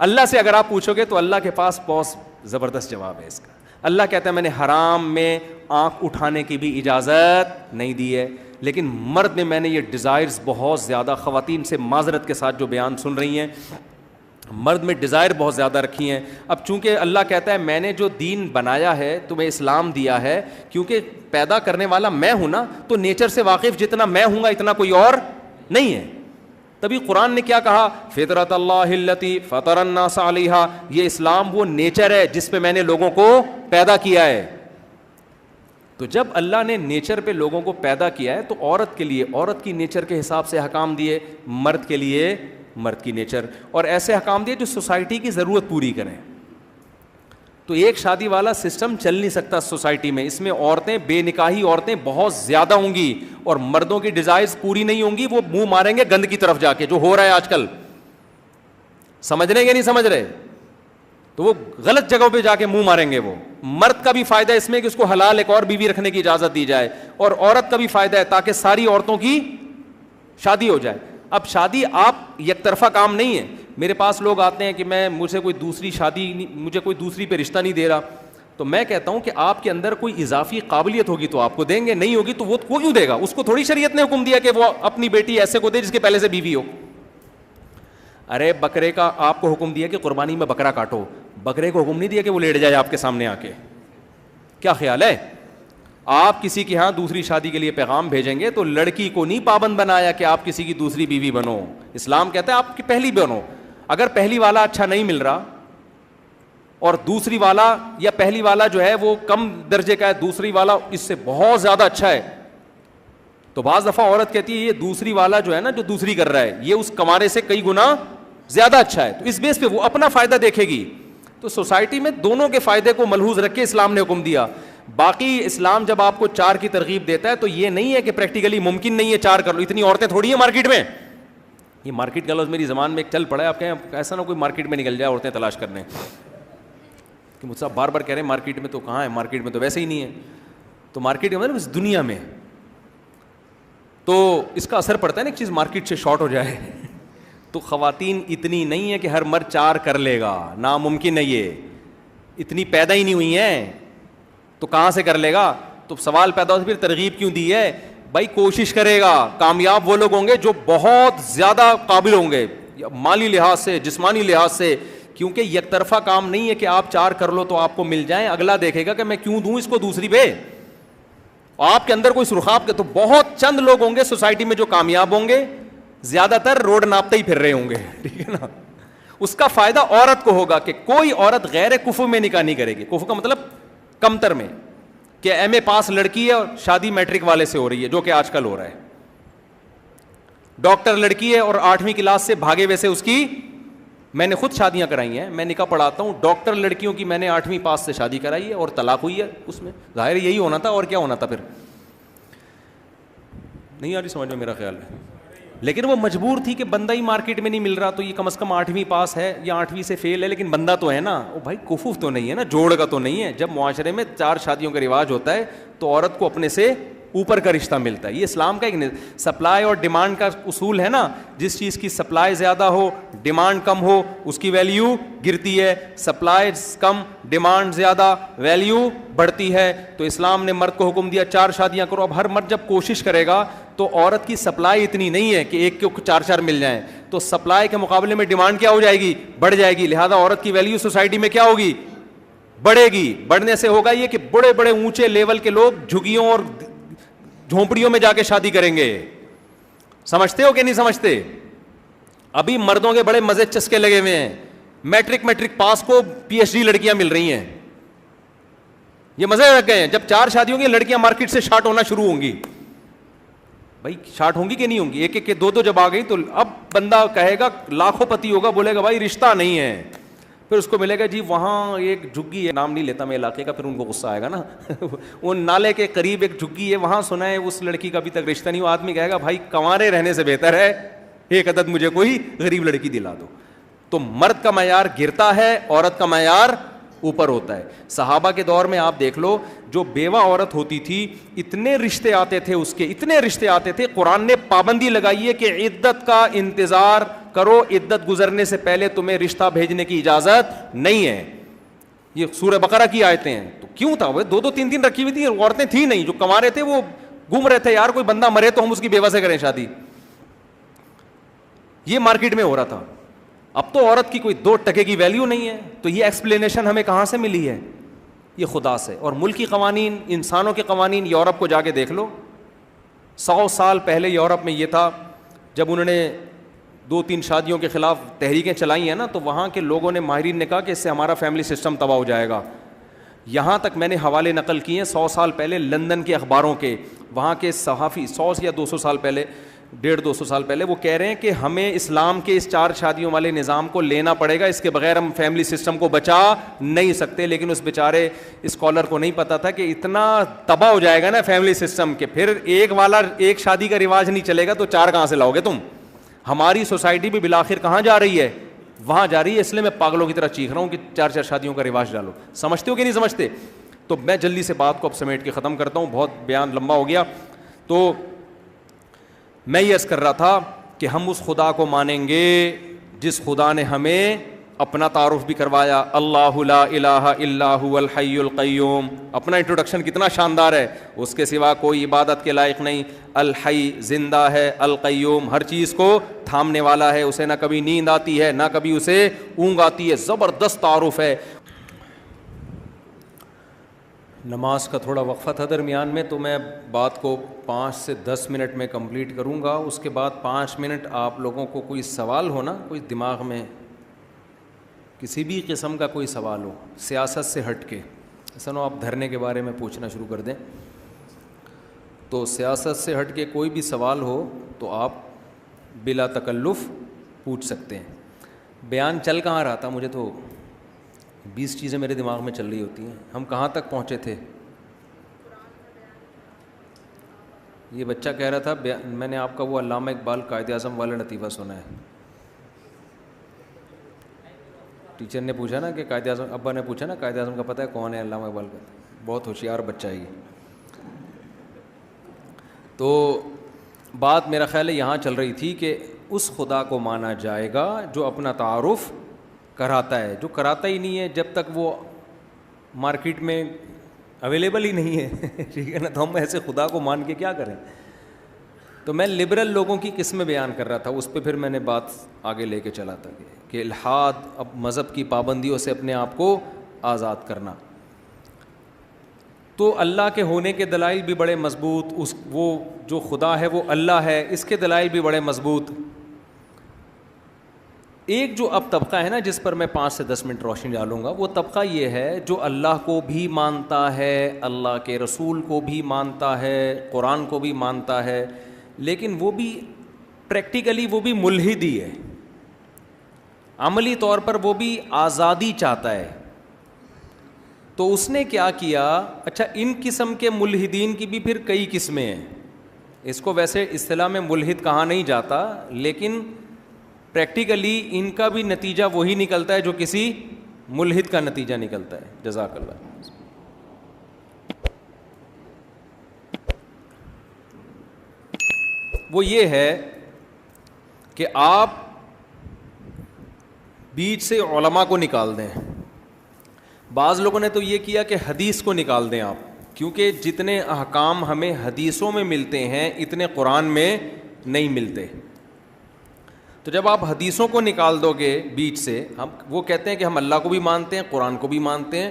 اللہ سے اگر آپ پوچھو گے تو اللہ کے پاس بہت زبردست جواب ہے اس کا. اللہ کہتا ہے میں نے حرام میں آنکھ اٹھانے کی بھی اجازت نہیں دی ہے, لیکن مرد میں نے یہ ڈیزائرز بہت زیادہ, خواتین سے معذرت کے ساتھ جو بیان سن رہی ہیں, مرد میں ڈیزائر بہت زیادہ رکھی ہیں. اب چونکہ اللہ کہتا ہے میں نے جو دین بنایا ہے, تمہیں اسلام دیا ہے, کیونکہ پیدا کرنے والا میں ہوں نا, تو نیچر سے واقف جتنا میں ہوں گا اتنا کوئی اور نہیں ہے. تبھی قرآن نے کیا کہا, فطرت اللہ التی فطر الناس علیہا, یہ اسلام وہ نیچر ہے جس پہ میں نے لوگوں کو پیدا کیا ہے. تو جب اللہ نے نیچر پہ لوگوں کو پیدا کیا ہے تو عورت کے لیے عورت کی نیچر کے حساب سے احکام دیے, مرد کے لیے مرد کی نیچر, اور ایسے احکام دیے جو سوسائٹی کی ضرورت پوری کریں. تو ایک شادی والا سسٹم چل نہیں سکتا سوسائٹی میں, اس میں عورتیں, بے نکاحی عورتیں بہت زیادہ ہوں گی, اور مردوں کی ڈیزائرز پوری نہیں ہوں گی. وہ منہ ماریں گے گند کی طرف جا کے, جو ہو رہا ہے آج کل. سمجھ رہے ہیں یا نہیں سمجھ رہے؟ تو وہ غلط جگہوں پہ جا کے منہ ماریں گے. وہ مرد کا بھی فائدہ اس میں کہ اس کو حلال ایک اور بیوی رکھنے کی اجازت دی جائے, اور عورت کا بھی فائدہ ہے تاکہ ساری عورتوں کی شادی ہو جائے. اب شادی آپ یک طرفہ کام نہیں ہے. میرے پاس لوگ آتے ہیں کہ مجھے کوئی دوسری شادی, مجھے کوئی دوسری پہ رشتہ نہیں دے رہا. تو میں کہتا ہوں کہ آپ کے اندر کوئی اضافی قابلیت ہوگی تو آپ کو دیں گے, نہیں ہوگی تو وہ کیوں دے گا؟ اس کو تھوڑی شریعت نے حکم دیا کہ وہ اپنی بیٹی ایسے کو دے جس کے پہلے سے بیوی ہو. ارے بکرے کا آپ کو حکم دیا کہ قربانی میں بکرا کاٹو, بکرے کو حکم نہیں دیا کہ وہ لیٹ جائے آپ کے سامنے آ کے. کیا خیال ہے؟ آپ کسی کے ہاں دوسری شادی کے لیے پیغام بھیجیں گے تو لڑکی کو نہیں پابند بنایا کہ آپ کسی کی دوسری بیوی بنو. اسلام کہتا ہے آپ کی پہلی بنو. اگر پہلی والا اچھا نہیں مل رہا اور دوسری والا یا پہلی والا جو ہے وہ کم درجے کا ہے, دوسری والا اس سے بہت زیادہ اچھا ہے, تو بعض دفعہ عورت کہتی ہے یہ دوسری والا جو ہے نا, جو دوسری کر رہا ہے, یہ اس کمارے سے کئی گنا زیادہ اچھا ہے. تو اس بیس پہ وہ اپنا فائدہ دیکھے گی. تو سوسائٹی میں دونوں کے فائدے کو ملحوظ رکھ کے اسلام نے حکم دیا. باقی اسلام جب آپ کو 4 کی ترغیب دیتا ہے تو یہ نہیں ہے کہ پریکٹیکلی ممکن نہیں ہے 4 کر لو. اتنی عورتیں تھوڑی ہیں مارکیٹ میں. یہ مارکیٹ کا لفظ میری زبان میں ایک چل پڑا ہے, آپ کہیں ایسا نہ کوئی مارکیٹ میں نکل جائے عورتیں تلاش کرنے کہ مجھ سے بار بار کہہ رہے ہیں مارکیٹ میں, تو کہاں ہے مارکیٹ میں, تو ویسے ہی نہیں ہے. تو مارکیٹ میں مطلب اس دنیا میں, تو اس کا اثر پڑتا ہے نا ایک چیز مارکیٹ سے شارٹ ہو جائے. تو خواتین اتنی نہیں ہے کہ ہر مرد 4 کر لے گا, ناممکن ہے یہ. اتنی پیدا ہی نہیں ہوئی ہیں تو کہاں سے کر لے گا؟ تو سوال پیدا ہوتا ہے پھر ترغیب کیوں دی ہے؟ بھائی کوشش کرے گا. کامیاب وہ لوگ ہوں گے جو بہت زیادہ قابل ہوں گے مالی لحاظ سے, جسمانی لحاظ سے, کیونکہ یک طرفہ کام نہیں ہے کہ آپ 4 کر لو تو آپ کو مل جائیں. اگلا دیکھے گا کہ میں کیوں دوں اس کو دوسری پہ. آپ کے اندر کوئی سرخاب کے, تو بہت چند لوگ ہوں گے سوسائٹی میں جو کامیاب ہوں گے, زیادہ تر روڈ ناپتے ہی پھر رہے ہوں گے. ٹھیک ہے نا. اس کا فائدہ عورت کو ہوگا کہ کوئی عورت غیر کفو میں نکاح نہیں کرے گی. کفو کا مطلب کمتر میں, کہ ایم اے پاس لڑکی ہے اور شادی میٹرک والے سے ہو رہی ہے, جو کہ آج کل ہو رہا ہے. ڈاکٹر لڑکی ہے اور 8ویں کلاس سے بھاگے ویسے اس کی, میں نے خود شادیاں کرائی ہیں, میں نکاح پڑھاتا ہوں. ڈاکٹر لڑکیوں کی میں نے 8ویں پاس سے شادی کرائی ہے اور طلاق ہوئی ہے. اس میں ظاہر یہی ہونا تھا, اور کیا ہونا تھا پھر. نہیں آ رہی سمجھ میں میرا خیال ہے. لیکن وہ مجبور تھی کہ بندہ ہی مارکیٹ میں نہیں مل رہا, تو یہ کم از کم 8ویں پاس ہے یا 8ویں سے فیل ہے, لیکن بندہ تو ہے نا. وہ بھائی کفوف تو نہیں ہے نا, جوڑ کا تو نہیں ہے. جب معاشرے میں 4 شادیوں کا رواج ہوتا ہے تو عورت کو اپنے سے اوپر کا رشتہ ملتا ہے. یہ اسلام کا ایک سپلائی اور ڈیمانڈ کا اصول ہے نا. جس چیز کی سپلائی زیادہ ہو, ڈیمانڈ کم ہو, اس کی ویلیو گرتی ہے. سپلائی کم, ڈیمانڈ زیادہ, ویلیو بڑھتی ہے. تو اسلام نے مرد کو حکم دیا 4 شادیاں کرو. اب ہر مرد جب کوشش کرے گا تو عورت کی سپلائی اتنی نہیں ہے کہ ایک کو 4 مل جائیں, تو سپلائی کے مقابلے میں ڈیمانڈ کیا ہو جائے گی, بڑھ جائے گی. لہذا عورت کی ویلیو سوسائٹی میں کیا ہوگی, بڑھے گی. بڑھنے سے ہوگا یہ کہ بڑے بڑے اونچے لیول کے لوگ جھگیوں اور جھونپڑیوں میں جا کے شادی کریں گے. سمجھتے ہو کہ نہیں سمجھتے؟ ابھی مردوں کے بڑے مزے چسکے لگے ہوئے ہیں, میٹرک پاس کو پی ایچ ڈی لڑکیاں مل رہی ہیں, یہ مزے لگ گئے ہیں. جب 4 شادی ہوں گی لڑکیاں مارکیٹ سے شارٹ ہونا شروع ہوں گی. بھائی شارٹ ہوں گی کہ نہیں ہوں گی؟ ایک ایک کے 2 جب آ گئی تو اب بندہ کہے گا لاکھوں پتی ہوگا, بولے گا بھائی رشتہ نہیں ہے. پھر اس کو ملے گا جی وہاں ایک جھگی ہے, نام نہیں لیتا میں علاقے کا, پھر ان کو غصہ آئے گا نا. وہ نالے کے قریب ایک جھگی ہے, وہاں سنا ہے اس لڑکی کا ابھی تک رشتہ نہیں ہوا. آدمی کہے گا بھائی کنوارے رہنے سے بہتر ہے ایک عدد مجھے کوئی غریب لڑکی دلا دو. تو مرد کا معیار گرتا ہے, عورت کا معیار اوپر ہوتا ہے. صحابہ کے دور میں آپ دیکھ لو, جو بیوہ عورت ہوتی تھی اتنے رشتے آتے تھے اس کے, اتنے رشتے آتے تھے. قرآن نے پابندی لگائی ہے کہ عدت کا انتظار کرو, عدت گزرنے سے پہلے تمہیں رشتہ بھیجنے کی اجازت نہیں ہے. یہ سورہ بقرہ کی آیتیں ہیں. تو کیوں تھا وہ 2 3 رکھی ہوئی تھی, عورتیں تھیں نہیں, جو کنوارے تھے وہ گھوم رہے تھے, یار کوئی بندہ مرے تو ہم اس کی بیوہ سے کریں شادی. یہ مارکیٹ میں ہو رہا تھا. اب تو عورت کی کوئی 2 ٹکے کی ویلیو نہیں ہے. تو یہ ایکسپلینیشن ہمیں کہاں سے ملی ہے؟ یہ خدا سے. اور ملکی قوانین, انسانوں کے قوانین, یورپ کو جا کے دیکھ لو. 100 سال پہلے یورپ میں یہ تھا, جب انہوں نے 2 3 شادیوں کے خلاف تحریکیں چلائی ہیں نا, تو وہاں کے لوگوں نے, ماہرین نے کہا کہ اس سے ہمارا فیملی سسٹم تباہ ہو جائے گا. یہاں تک میں نے حوالے نقل کیے ہیں 100 سال پہلے لندن کے اخباروں کے, وہاں کے صحافی 100 یا 200 سال پہلے, 150-200 سال پہلے, وہ کہہ رہے ہیں کہ ہمیں اسلام کے اس 4 شادیوں والے نظام کو لینا پڑے گا, اس کے بغیر ہم فیملی سسٹم کو بچا نہیں سکتے. لیکن اس بیچارے اسکالر کو نہیں پتا تھا کہ اتنا تباہ ہو جائے گا نا فیملی سسٹم کہ پھر ایک شادی کا رواج نہیں چلے گا تو 4 کہاں سے لاؤ گے تم. ہماری سوسائٹی بھی بالآخر کہاں جا رہی ہے؟ وہاں جا رہی ہے. اس لیے میں پاگلوں کی طرح چیخ رہا ہوں کہ 4 شادیوں کا رواج ڈالو. سمجھتے ہو کہ نہیں سمجھتے؟ تو میں جلدی سے بات کو اب سمیٹ کے ختم کرتا ہوں, بہت بیان لمبا ہو گیا. تو میں یہ عرض کر رہا تھا کہ ہم اس خدا کو مانیں گے جس خدا نے ہمیں اپنا تعارف بھی کروایا, اللہ لا الہ الا هو الحی القیوم. اپنا انٹروڈکشن کتنا شاندار ہے, اس کے سوا کوئی عبادت کے لائق نہیں. الحی زندہ ہے, القیوم ہر چیز کو تھامنے والا ہے, اسے نہ کبھی نیند آتی ہے نہ کبھی اسے اونگ آتی ہے. زبردست تعارف ہے. نماز کا تھوڑا وقفہ تھا درمیان میں, تو میں بات کو 5 سے 10 منٹ میں کمپلیٹ کروں گا. اس کے بعد 5 منٹ آپ لوگوں کو کوئی سوال ہو نا, کوئی دماغ میں کسی بھی قسم کا کوئی سوال ہو, سیاست سے ہٹ کے, ایسا نہ آپ دھرنے کے بارے میں پوچھنا شروع کر دیں. تو سیاست سے ہٹ کے کوئی بھی سوال ہو تو آپ بلا تکلف پوچھ سکتے ہیں. بیان چل کہاں رہا تھا؟ مجھے تو 20 چیزیں میرے دماغ میں چل رہی ہوتی ہیں. ہم کہاں تک پہنچے تھے؟ یہ بچہ کہہ رہا تھا میں نے آپ کا وہ علامہ اقبال قائد اعظم والا لطیفہ سنا ہے. ٹیچر نے پوچھا نا کہ قائد اعظم, ابا نے پوچھا نا قائد اعظم کا پتہ ہے کون ہے؟ علامہ اقبال کا. بہت ہوشیار بچہ ہے یہ. تو بات میرا خیال ہے یہاں چل رہی تھی کہ اس خدا کو مانا جائے گا جو اپنا تعارف کراتا ہے. جو کراتا ہی نہیں ہے, جب تک وہ مارکیٹ میں اویلیبل ہی نہیں ہے, ٹھیک ہے نا, تو ہم ایسے خدا کو مان کے کیا کریں. تو میں لبرل لوگوں کی قسمیں بیان کر رہا تھا, اس پہ پھر میں نے بات آگے لے کے چلا تھا کہ الحاد, اب مذہب کی پابندیوں سے اپنے آپ کو آزاد کرنا. تو اللہ کے ہونے کے دلائل بھی بڑے مضبوط, وہ جو خدا ہے وہ اللہ ہے, اس کے دلائل بھی بڑے مضبوط. ایک جو اب طبقہ ہے نا جس پر میں 5 سے 10 منٹ روشنی ڈالوں گا, وہ طبقہ یہ ہے جو اللہ کو بھی مانتا ہے, اللہ کے رسول کو بھی مانتا ہے, قرآن کو بھی مانتا ہے, لیکن وہ بھی پریکٹیکلی وہ بھی ملحد ہی ہے. عملی طور پر وہ بھی آزادی چاہتا ہے. تو اس نے کیا کیا؟ اچھا, ان قسم کے ملحدین کی بھی پھر کئی قسمیں ہیں. اس کو ویسے اصطلاح میں ملحد کہا نہیں جاتا, لیکن پریکٹیکلی ان کا بھی نتیجہ وہی نکلتا ہے جو کسی ملحد کا نتیجہ نکلتا ہے. جزاک اللہ. وہ یہ ہے کہ آپ بیچ سے علماء کو نکال دیں. بعض لوگوں نے تو یہ کیا کہ حدیث کو نکال دیں آپ, کیونکہ جتنے احکام ہمیں حدیثوں میں ملتے ہیں اتنے قرآن میں نہیں ملتے. تو جب آپ حدیثوں کو نکال دو گے بیچ سے, وہ کہتے ہیں کہ ہم اللہ کو بھی مانتے ہیں, قرآن کو بھی مانتے ہیں.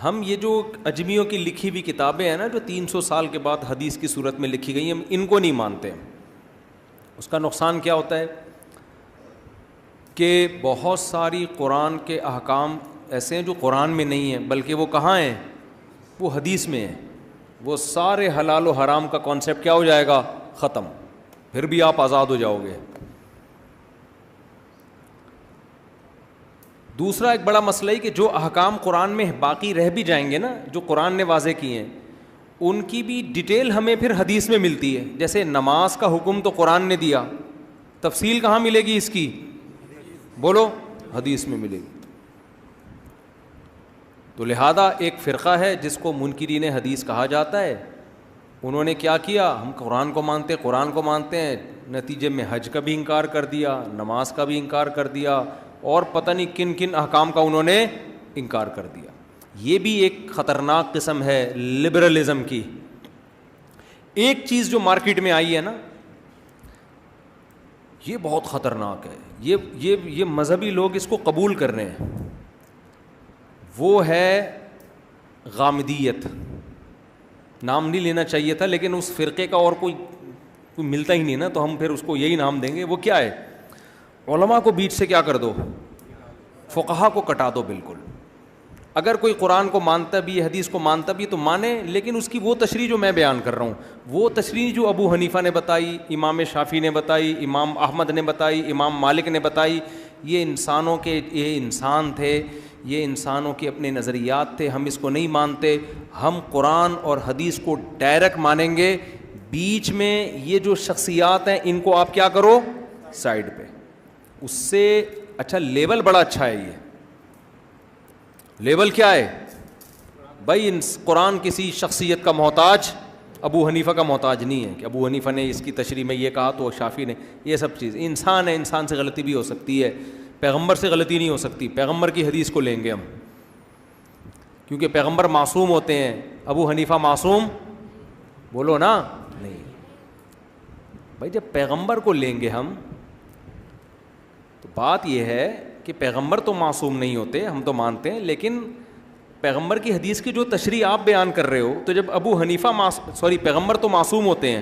ہم یہ جو اجمیوں کی لکھی ہوئی کتابیں ہیں نا جو 300 سال کے بعد حدیث کی صورت میں لکھی گئی ہیں, ہم ان کو نہیں مانتے. اس کا نقصان کیا ہوتا ہے کہ بہت ساری قرآن کے احکام ایسے ہیں جو قرآن میں نہیں ہیں، بلکہ وہ کہاں ہیں؟ وہ حدیث میں ہیں. وہ سارے حلال و حرام کا کانسیپٹ کیا ہو جائے گا؟ ختم. پھر بھی آپ آزاد ہو جاؤ گے. دوسرا ایک بڑا مسئلہ ہے کہ جو احکام قرآن میں باقی رہ بھی جائیں گے نا، جو قرآن نے واضح کیے ہیں، ان کی بھی ڈیٹیل ہمیں پھر حدیث میں ملتی ہے. جیسے نماز کا حکم تو قرآن نے دیا، تفصیل کہاں ملے گی اس کی؟ بولو، حدیث میں ملے گی. تو لہذا ایک فرقہ ہے جس کو منکرین حدیث کہا جاتا ہے، انہوں نے کیا کیا؟ ہم قرآن کو مانتے ہیں، نتیجے میں حج کا بھی انکار کر دیا، نماز کا بھی انکار کر دیا، اور پتہ نہیں کن کن احکام کا انہوں نے انکار کر دیا. یہ بھی ایک خطرناک قسم ہے لبرلزم کی. ایک چیز جو مارکیٹ میں آئی ہے نا، یہ بہت خطرناک ہے. یہ مذہبی لوگ اس کو قبول کر رہے ہیں، وہ ہے غامدیت. نام نہیں لینا چاہیے تھا، لیکن اس فرقے کا اور کوئی ملتا ہی نہیں نا، تو ہم پھر اس کو یہی نام دیں گے. وہ کیا ہے؟ علماء کو بیچ سے کیا کر دو؟ فقہا کو کٹا دو بالکل. اگر کوئی قرآن کو مانتا بھی ہے، حدیث کو مانتا بھی ہے تو مانے، لیکن اس کی وہ تشریح جو میں بیان کر رہا ہوں، وہ تشریح جو ابو حنیفہ نے بتائی، امام شافعی نے بتائی، امام احمد نے بتائی، امام مالک نے بتائی، یہ انسانوں کے، یہ انسان تھے، یہ انسانوں کے اپنے نظریات تھے. ہم اس کو نہیں مانتے. ہم قرآن اور حدیث کو ڈائریکٹ مانیں گے. بیچ میں یہ جو شخصیات ہیں ان کو آپ کیا کرو؟ سائڈ پہ. اس سے اچھا لیبل بڑا اچھا ہے. یہ لیبل کیا ہے بھائی؟ قرآن کسی شخصیت کا محتاج، ابو حنیفہ کا محتاج نہیں ہے کہ ابو حنیفہ نے اس کی تشریح میں یہ کہا تو شافعی نے. یہ سب چیز انسان ہے، انسان سے غلطی بھی ہو سکتی ہے، پیغمبر سے غلطی نہیں ہو سکتی. پیغمبر کی حدیث کو لیں گے ہم، کیونکہ پیغمبر معصوم ہوتے ہیں. ابو حنیفہ معصوم؟ بولو نا. نہیں بھائی، جب پیغمبر کو لیں گے ہم تو بات یہ ہے کہ پیغمبر تو معصوم نہیں ہوتے، ہم تو مانتے ہیں، لیکن پیغمبر کی حدیث کی جو تشریح آپ بیان کر رہے ہو، تو جب ابو حنیفہ پیغمبر تو معصوم ہوتے ہیں،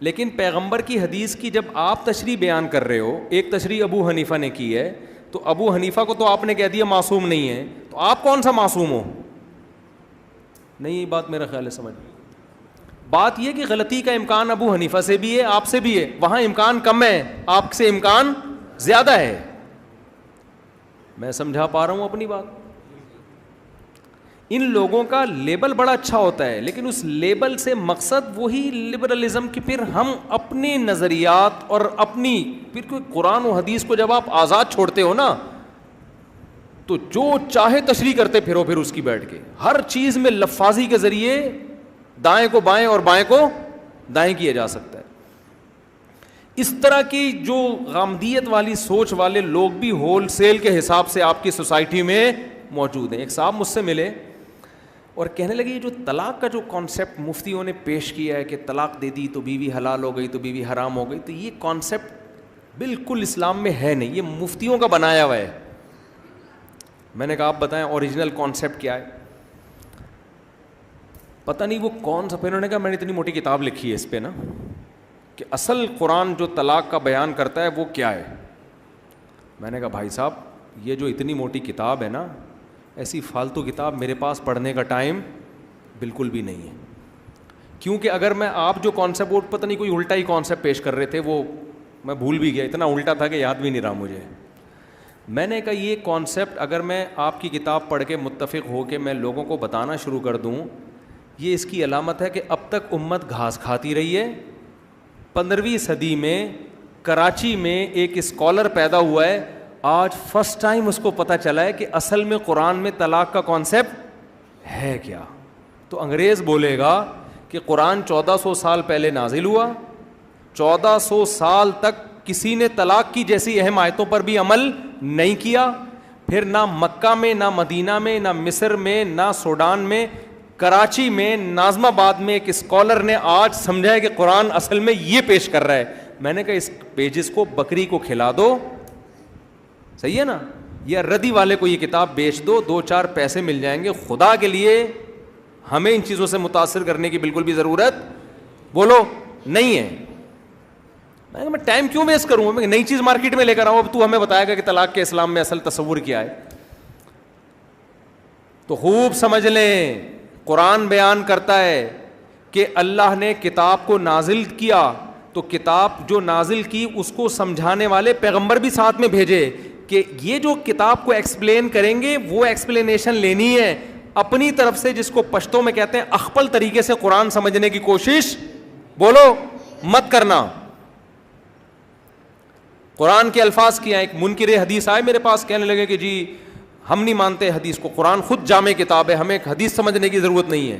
لیکن پیغمبر کی حدیث کی جب آپ تشریح بیان کر رہے ہو، ایک تشریح ابو حنیفہ نے کی ہے، تو ابو حنیفہ کو تو آپ نے کہہ دیا معصوم نہیں ہے، تو آپ کون سا معصوم ہو؟ نہیں، یہ بات میرا خیال ہے سمجھ. بات یہ کہ غلطی کا امکان ابو حنیفہ سے بھی ہے، آپ سے بھی ہے. وہاں امکان کم ہے، آپ سے امکان زیادہ ہے. میں سمجھا پا رہا ہوں اپنی بات؟ ان لوگوں کا لیبل بڑا اچھا ہوتا ہے، لیکن اس لیبل سے مقصد وہی لبرلزم کی، پھر ہم اپنے نظریات اور اپنی، پھر کوئی قرآن و حدیث کو جب آپ آزاد چھوڑتے ہو نا، تو جو چاہے تشریح کرتے پھرو پھر اس کی بیٹھ کے. ہر چیز میں لفاظی کے ذریعے دائیں کو بائیں اور بائیں کو دائیں کیا جا سکتا ہے. اس طرح کی جو غامدیت والی سوچ والے لوگ بھی ہول سیل کے حساب سے آپ کی سوسائٹی میں موجود ہیں. ایک صاحب مجھ سے ملے اور کہنے لگے یہ جو طلاق کا جو کانسیپٹ مفتیوں نے پیش کیا ہے کہ طلاق دے دی تو بیوی حلال ہو گئی تو بیوی حرام ہو گئی، تو یہ کانسیپٹ بالکل اسلام میں ہے نہیں، یہ مفتیوں کا بنایا ہوا ہے. میں نے کہا آپ بتائیں اوریجنل کانسیپٹ کیا ہے؟ پتہ نہیں وہ کون سا. پھر انہوں نے کہا میں نے اتنی موٹی کتاب لکھی ہے اس پہ نا، کہ اصل قرآن جو طلاق کا بیان کرتا ہے وہ کیا ہے. میں نے کہا بھائی صاحب یہ جو اتنی موٹی کتاب ہے نا، ایسی فالتو کتاب میرے پاس پڑھنے کا ٹائم بالکل بھی نہیں ہے. کیونکہ اگر میں آپ جو کانسیپٹ، پتہ نہیں کوئی الٹا ہی کانسیپٹ پیش کر رہے تھے، وہ میں بھول بھی گیا، اتنا الٹا تھا کہ یاد بھی نہیں رہا مجھے. میں نے کہا یہ کانسیپٹ اگر میں آپ کی کتاب پڑھ کے متفق ہو کے میں لوگوں کو بتانا شروع کر دوں، یہ اس کی علامت ہے کہ اب تک امت گھاس کھاتی رہی ہے. 15ویں صدی میں کراچی میں ایک اسکالر پیدا ہوا ہے، آج فرسٹ ٹائم اس کو پتہ چلا ہے کہ اصل میں قرآن میں طلاق کا کانسیپٹ ہے کیا. تو انگریز بولے گا کہ قرآن 1400 سال پہلے نازل ہوا، 1400 سال تک کسی نے طلاق کی جیسی اہم آیتوں پر بھی عمل نہیں کیا. پھر نہ مکہ میں، نہ مدینہ میں، نہ مصر میں، نہ سوڈان میں، کراچی میں، ناظم آباد میں ایک اسکالر نے آج سمجھا ہے کہ قرآن اصل میں یہ پیش کر رہا ہے. میں نے کہا اس پیجز کو بکری کو کھلا دو، صحیح ہے نا، یا ردی والے کو یہ کتاب بیچ دو، 2-4 پیسے مل جائیں گے. خدا کے لیے ہمیں ان چیزوں سے متاثر کرنے کی بالکل بھی ضرورت بولو نہیں ہے. میں ٹائم کیوں ویسٹ کروں, میں نئی چیز مارکیٹ میں لے کر آؤں, اب تو ہمیں بتائے گا کہ طلاق کے اسلام میں اصل تصور کیا ہے. تو خوب سمجھ لیں, قرآن بیان کرتا ہے کہ اللہ نے کتاب کو نازل کیا, تو کتاب جو نازل کی اس کو سمجھانے والے پیغمبر بھی ساتھ میں بھیجے کہ یہ جو کتاب کو ایکسپلین کریں گے وہ ایکسپلینیشن لینی ہے اپنی طرف سے, جس کو پشتوں میں کہتے ہیں اخپل طریقے سے قرآن سمجھنے کی کوشش بولو مت کرنا. قرآن کے الفاظ کیا, ایک منکر حدیث آئے میرے پاس, کہنے لگے کہ جی ہم نہیں مانتے حدیث کو, قرآن خود جامع کتاب ہے, ہمیں ایک حدیث سمجھنے کی ضرورت نہیں ہے.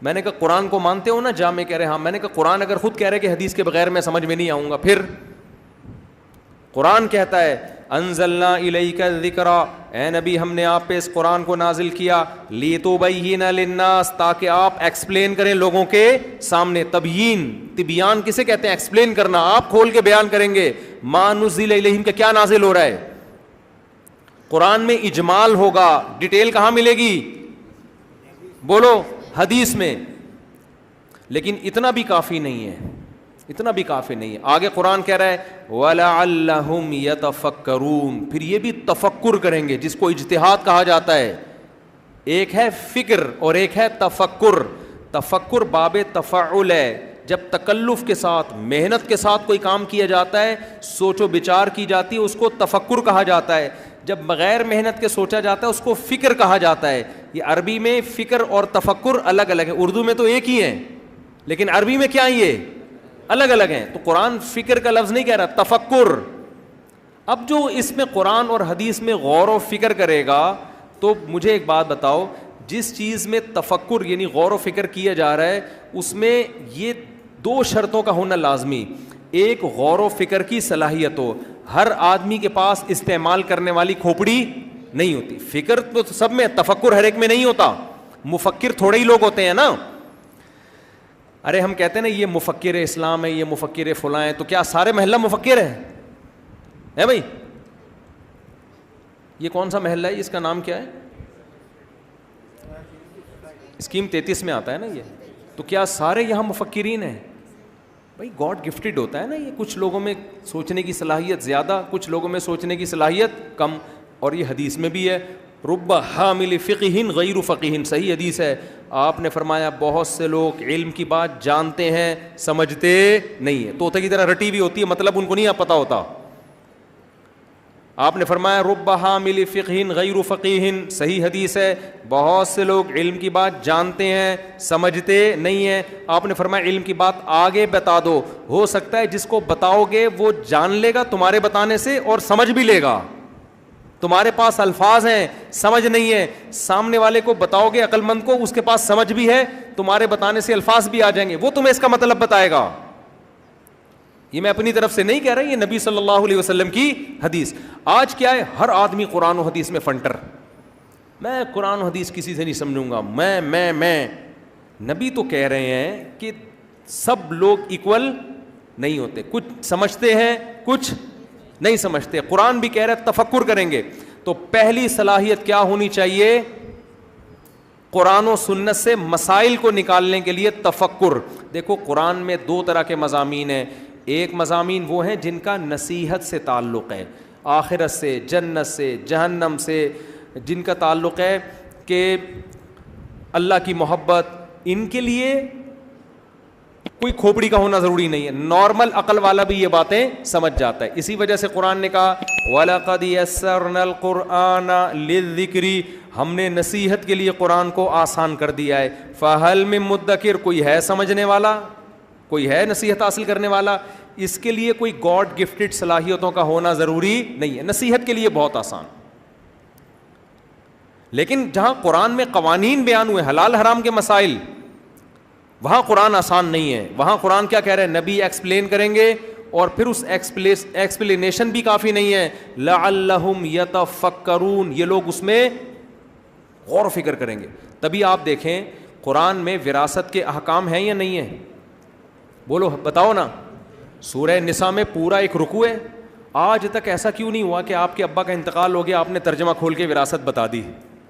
میں نے کہا قرآن کو مانتے ہو نا جامع, کہہ رہے ہاں. میں نے کہا قرآن اگر خود کہہ رہے کہ حدیث کے بغیر میں سمجھ میں نہیں آؤں گا, پھر قرآن کہتا ہے انزلنا الیک الذکر, اے نبی ہم نے آپ پہ اس قرآن کو نازل کیا, لتبین للناس, تاکہ آپ ایکسپلین کریں لوگوں کے سامنے. تبیین, تبیان کسے کہتے ہیں؟ ایکسپلین کرنا, آپ کھول کے بیان کریں گے ما نزل الیہم کہ کیا نازل ہو رہا ہے. قرآن میں اجمال ہوگا, ڈیٹیل کہاں ملے گی؟ بولو حدیث میں. لیکن اتنا بھی کافی نہیں ہے, اتنا بھی کافی نہیں ہے. آگے قرآن کہہ رہا ہے وَلَعَلَّهُمْ يَتَفَكَّرُونَ, پھر یہ بھی تفکر کریں گے, جس کو اجتہاد کہا جاتا ہے. ایک ہے فکر اور ایک ہے تفکر. تفکر باب تفعل ہے, جب تکلف کے ساتھ محنت کے ساتھ کوئی کام کیا جاتا ہے, سوچ و بچار کی جاتی ہے, اس کو تفکر کہا جاتا ہے. جب بغیر محنت کے سوچا جاتا ہے اس کو فکر کہا جاتا ہے. یہ عربی میں فکر اور تفکر الگ الگ ہیں, اردو میں تو ایک ہی ہیں لیکن عربی میں کیا یہ الگ الگ ہیں. تو قرآن فکر کا لفظ نہیں کہہ رہا, تفکر. اب جو اس میں قرآن اور حدیث میں غور و فکر کرے گا, تو مجھے ایک بات بتاؤ, جس چیز میں تفکر یعنی غور و فکر کیا جا رہا ہے اس میں یہ دو شرطوں کا ہونا لازمی. ایک غور و فکر کی صلاحیت ہو, ہر آدمی کے پاس استعمال کرنے والی کھوپڑی نہیں ہوتی. فکر تو سب میں, تفکر ہر ایک میں نہیں ہوتا. مفکر تھوڑے ہی لوگ ہوتے ہیں نا. ارے ہم کہتے ہیں نا یہ مفکر اسلام ہے, یہ مفکر فلاں ہے, تو کیا سارے محلہ مفکر ہے بھائی؟ یہ کون سا محلہ ہے, اس کا نام کیا ہے؟ اسکیم 33 میں آتا ہے نا یہ. تو کیا سارے یہاں مفکرین ہیں؟ بھائی گاڈ گفٹڈ ہوتا ہے نا یہ, کچھ لوگوں میں سوچنے کی صلاحیت زیادہ, کچھ لوگوں میں سوچنے کی صلاحیت کم. اور یہ حدیث میں بھی ہے, رب حامل فقہ غیر فقیہ, صحیح حدیث ہے. آپ نے فرمایا بہت سے لوگ علم کی بات جانتے ہیں سمجھتے نہیں ہیں. طوطے کی طرح رٹی ہوئی ہوتی ہے, مطلب ان کو نہیں پتہ ہوتا. آپ نے فرمایا رب حامل فقہ غیر فقیہ, صحیح حدیث ہے. بہت سے لوگ علم کی بات جانتے ہیں سمجھتے نہیں ہیں. آپ نے فرمایا علم کی بات آگے بتا دو, ہو سکتا ہے جس کو بتاؤ گے وہ جان لے گا تمہارے بتانے سے اور سمجھ بھی لے گا. تمہارے پاس الفاظ ہیں سمجھ نہیں ہے, سامنے والے کو بتاؤ گے عقل مند کو, اس کے پاس سمجھ بھی ہے, تمہارے بتانے سے الفاظ بھی آ جائیں گے, وہ تمہیں اس کا مطلب بتائے گا. یہ میں اپنی طرف سے نہیں کہہ رہا, یہ نبی صلی اللہ علیہ وسلم کی حدیث. آج کیا ہے, ہر آدمی قرآن و حدیث میں فنٹر, میں قرآن و حدیث کسی سے نہیں سمجھوں گا, میں. نبی تو کہہ رہے ہیں کہ سب لوگ ایکول نہیں ہوتے, کچھ سمجھتے ہیں کچھ نہیں سمجھتے. قرآن بھی کہہ رہا ہے تفکر کریں گے. تو پہلی صلاحیت کیا ہونی چاہیے؟ قرآن و سنت سے مسائل کو نکالنے کے لیے تفکر. دیکھو قرآن میں دو طرح کے مضامین ہیں. ایک مضامین وہ ہیں جن کا نصیحت سے تعلق ہے, آخرت سے, جنت سے, جہنم سے, جن کا تعلق ہے کہ اللہ کی محبت, ان کے لیے کوئی کھوپڑی کا ہونا ضروری نہیں ہے, نارمل عقل والا بھی یہ باتیں سمجھ جاتا ہے. اسی وجہ سے قرآن نے کہا وَلَقَدْ يَسَّرْنَا الْقُرْآنَ لِلذِّكْرِ, ہم نے نصیحت کے لیے قرآن کو آسان کر دیا ہے. فَهَلْ مِن مُدَّكِرٍ, کوئی ہے سمجھنے والا, کوئی ہے نصیحت حاصل کرنے والا؟ اس کے لیے کوئی گاڈ گفٹڈ صلاحیتوں کا ہونا ضروری نہیں ہے, نصیحت کے لیے بہت آسان. لیکن جہاں قرآن میں قوانین بیان ہوئے, حلال حرام کے مسائل, وہاں قرآن آسان نہیں ہے. وہاں قرآن کیا کہہ رہے ہیں, نبی ایکسپلین کریں گے, اور پھر اس ایکسپلینیشن بھی کافی نہیں ہے. لعلہم یتفکرون, یہ لوگ اس میں غور و فکر کریں گے. تبھی آپ دیکھیں قرآن میں وراثت کے احکام ہیں یا نہیں ہیں؟ بولو بتاؤ نا. سورہ نساء میں پورا ایک رکوع ہے. آج تک ایسا کیوں نہیں ہوا کہ آپ کے ابا کا انتقال ہو گیا, آپ نے ترجمہ کھول کے وراثت بتا دی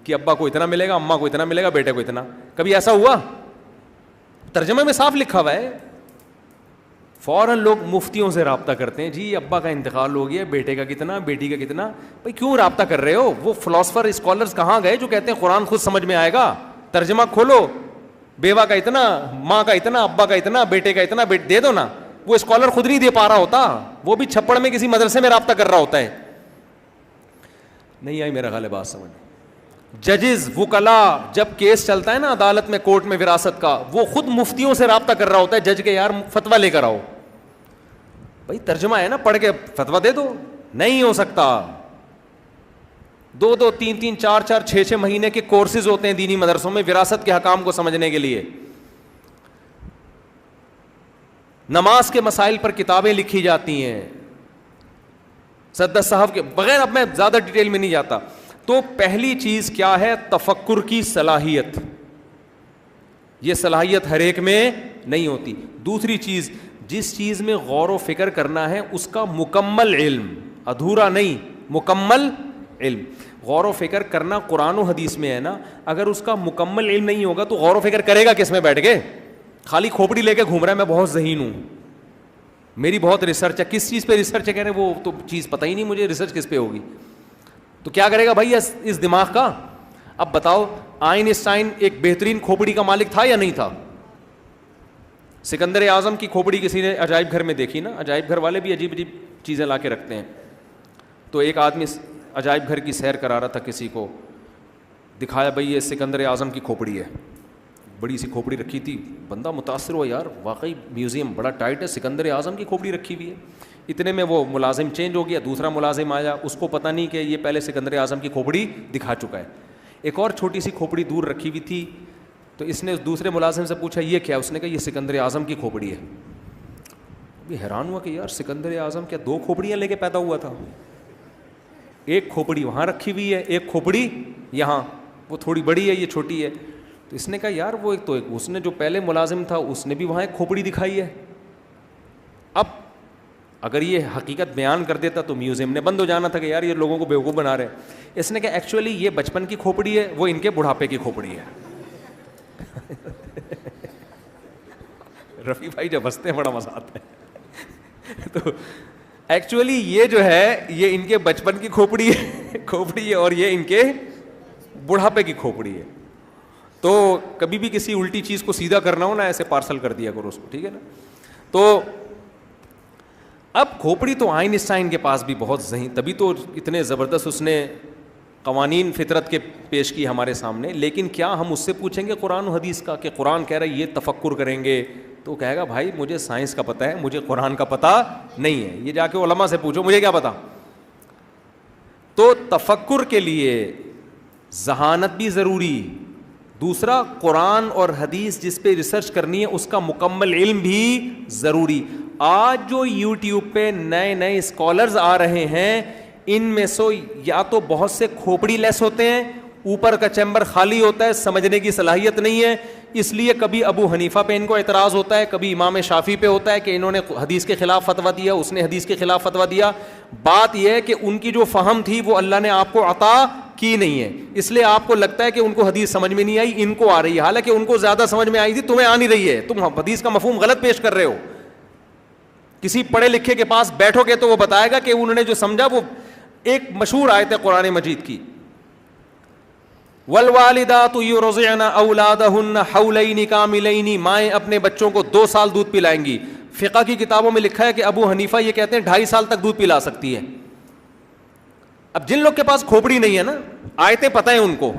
کہ ابا کو اتنا ملے گا, اماں کو اتنا ملے گا, بیٹے کو اتنا؟ کبھی ایسا ہوا؟ ترجمے میں صاف لکھا ہوا ہے فوراً لوگ مفتیوں سے رابطہ کرتے ہیں, جی ابا کا انتقال ہو گیا, بیٹے کا کتنا, بیٹی کا کتنا. بھائی کیوں رابطہ کر رہے ہو؟ وہ فلاسفر اسکالرز کہاں گئے جو کہتے ہیں قرآن خود سمجھ میں آئے گا؟ ترجمہ کھولو, بیوہ کا اتنا, ماں کا اتنا, ابا کا اتنا, بیٹے کا اتنا, دے دو نا. وہ اسکالر خود نہیں دے پا رہا ہوتا, وہ بھی چھپڑ میں کسی مدرسے میں رابطہ کر رہا ہوتا ہے. نہیں آئی میرا خیال ہے بات سمجھ. ججز, وکلا, جب کیس چلتا ہے نا عدالت میں, کورٹ میں وراثت کا, وہ خود مفتیوں سے رابطہ کر رہا ہوتا ہے جج کے, یار فتویٰ لے کر آؤ. بھائی ترجمہ ہے نا, پڑھ کے فتویٰ دے دو. نہیں ہو سکتا. 2 3 4 6 مہینے کے کورسز ہوتے ہیں دینی مدرسوں میں وراثت کے حکام کو سمجھنے کے لیے. نماز کے مسائل پر کتابیں لکھی جاتی ہیں سد صحف کے بغیر. اب میں زیادہ ڈیٹیل میں نہیں جاتا. تو پہلی چیز کیا ہے؟ تفکر کی صلاحیت. یہ صلاحیت ہر ایک میں نہیں ہوتی. دوسری چیز, جس چیز میں غور و فکر کرنا ہے اس کا مکمل علم, ادھورا نہیں, مکمل علم. غور و فکر کرنا قرآن و حدیث میں ہے نا, اگر اس کا مکمل علم نہیں ہوگا تو غور و فکر کرے گا کس میں بیٹھ کے؟ خالی کھوپڑی لے کے گھوم رہا ہے, میں بہت ذہین ہوں, میری بہت ریسرچ ہے. کس چیز پہ ریسرچ ہے؟ کہہ رہے وہ تو چیز پتہ ہی نہیں مجھے, ریسرچ کس پہ ہوگی؟ تو کیا کرے گا بھائی اس دماغ کا؟ اب بتاؤ, آئنسٹائن ایک بہترین کھوپڑی کا مالک تھا یا نہیں تھا؟ سکندر اعظم کی کھوپڑی کسی نے عجائب گھر میں دیکھی نا, عجائب گھر والے بھی عجیب عجیب چیزیں لا کے رکھتے ہیں. تو ایک آدمی عجائب گھر کی سیر کرا رہا تھا, کسی کو دکھایا بھائی یہ سکندر اعظم کی کھوپڑی ہے. بڑی سی کھوپڑی رکھی تھی, بندہ متاثر ہوا, یار واقعی میوزیم بڑا ٹائٹ ہے, سکندر اعظم کی کھوپڑی رکھی ہوئی ہے. اتنے میں وہ ملازم چینج ہو گیا, دوسرا ملازم آیا, اس کو پتہ نہیں کہ یہ پہلے سکندر اعظم کی کھوپڑی دکھا چکا ہے. ایک اور چھوٹی سی کھوپڑی دور رکھی ہوئی تھی, تو اس نے دوسرے ملازم سے پوچھا یہ کیا؟ اس نے کہا یہ سکندر اعظم کی کھوپڑی ہے. یہ حیران ہوا کہ یار سکندر اعظم کیا 2 کھوپڑیاں لے کے پیدا ہوا تھا؟ ایک کھوپڑی وہاں رکھی ہوئی ہے, ایک کھوپڑی یہاں, وہ تھوڑی بڑی ہے, یہ چھوٹی ہے. تو اس نے کہا یار وہ ایک تو اس نے جو پہلے ملازم تھا اس نے بھی وہاں ایک کھوپڑی دکھائی ہے. اب اگر یہ حقیقت بیان کر دیتا تو میوزیم نے بند ہو جانا تھا کہ یار یہ لوگوں کو بیوقوف بنا رہے. اس نے کہا ایکچولی یہ بچپن کی کھوپڑی ہے, وہ ان کے بڑھاپے کی کھوپڑی ہے. رفیع بھائی جب ہنستے ہیں بڑا مزہ آتا ہے. تو ایکچولی یہ جو ہے یہ ان کے بچپن کی کھوپڑی ہے اور یہ ان کے بڑھاپے کی کھوپڑی ہے. تو کبھی بھی کسی الٹی چیز کو سیدھا کرنا ہو نا, ایسے پارسل کر دیا کرو اس کو, ٹھیک ہے نا. تو اب کھوپڑی تو آئنسٹائن کے پاس بھی بہت ذہین, تبھی تو اتنے زبردست اس نے قوانین فطرت کے پیش کی ہمارے سامنے. لیکن کیا ہم اس سے پوچھیں گے قرآن و حدیث کا کہ قرآن کہہ رہا ہے یہ تفکر کریں گے؟ تو کہے گا بھائی مجھے سائنس کا پتہ ہے, مجھے قرآن کا پتہ نہیں ہے, یہ جا کے علماء سے پوچھو, مجھے کیا پتہ. تو تفکر کے لیے ذہانت بھی ضروری. دوسرا, قرآن اور حدیث جس پہ ریسرچ کرنی ہے اس کا مکمل علم بھی ضروری. آج جو یوٹیوب پہ نئے نئے اسکالرز آ رہے ہیں, ان میں سے یا تو بہت سے کھوپڑی لیس ہوتے ہیں, اوپر کا چیمبر خالی ہوتا ہے, سمجھنے کی صلاحیت نہیں ہے. اس لیے کبھی ابو حنیفہ پہ ان کو اعتراض ہوتا ہے, کبھی امام شافعی پہ ہوتا ہے کہ انہوں نے حدیث کے خلاف فتویٰ دیا, اس نے حدیث کے خلاف فتویٰ دیا. بات یہ ہے کہ ان کی جو فہم تھی وہ اللہ نے آپ کو عطا کی نہیں ہے, اس لیے آپ کو لگتا ہے کہ ان کو حدیث سمجھ میں نہیں آئی, ان کو آ رہی ہے, حالانکہ ان کو زیادہ سمجھ میں آئی تھی, تمہیں آ نہیں رہی ہے, تم حدیث کا مفہوم غلط پیش کر رہے ہو. کسی پڑھے لکھے کے پاس بیٹھو گے تو وہ بتائے گا کہ انہوں نے جو سمجھا وہ ایک مشہور آیت ہے قرآن مجید کی, والوالدات یرضعن اولادہن حولین کاملین, مائیں اپنے بچوں کو 2 سال دودھ پلائیں گی. فقہ کی کتابوں میں لکھا ہے کہ ابو حنیفہ یہ کہتے ہیں 2.5 سال تک دودھ پلا سکتی ہے. اب جن لوگ کے پاس کھوپڑی نہیں ہے نا, آیتیں پتہ ہیں ان کو,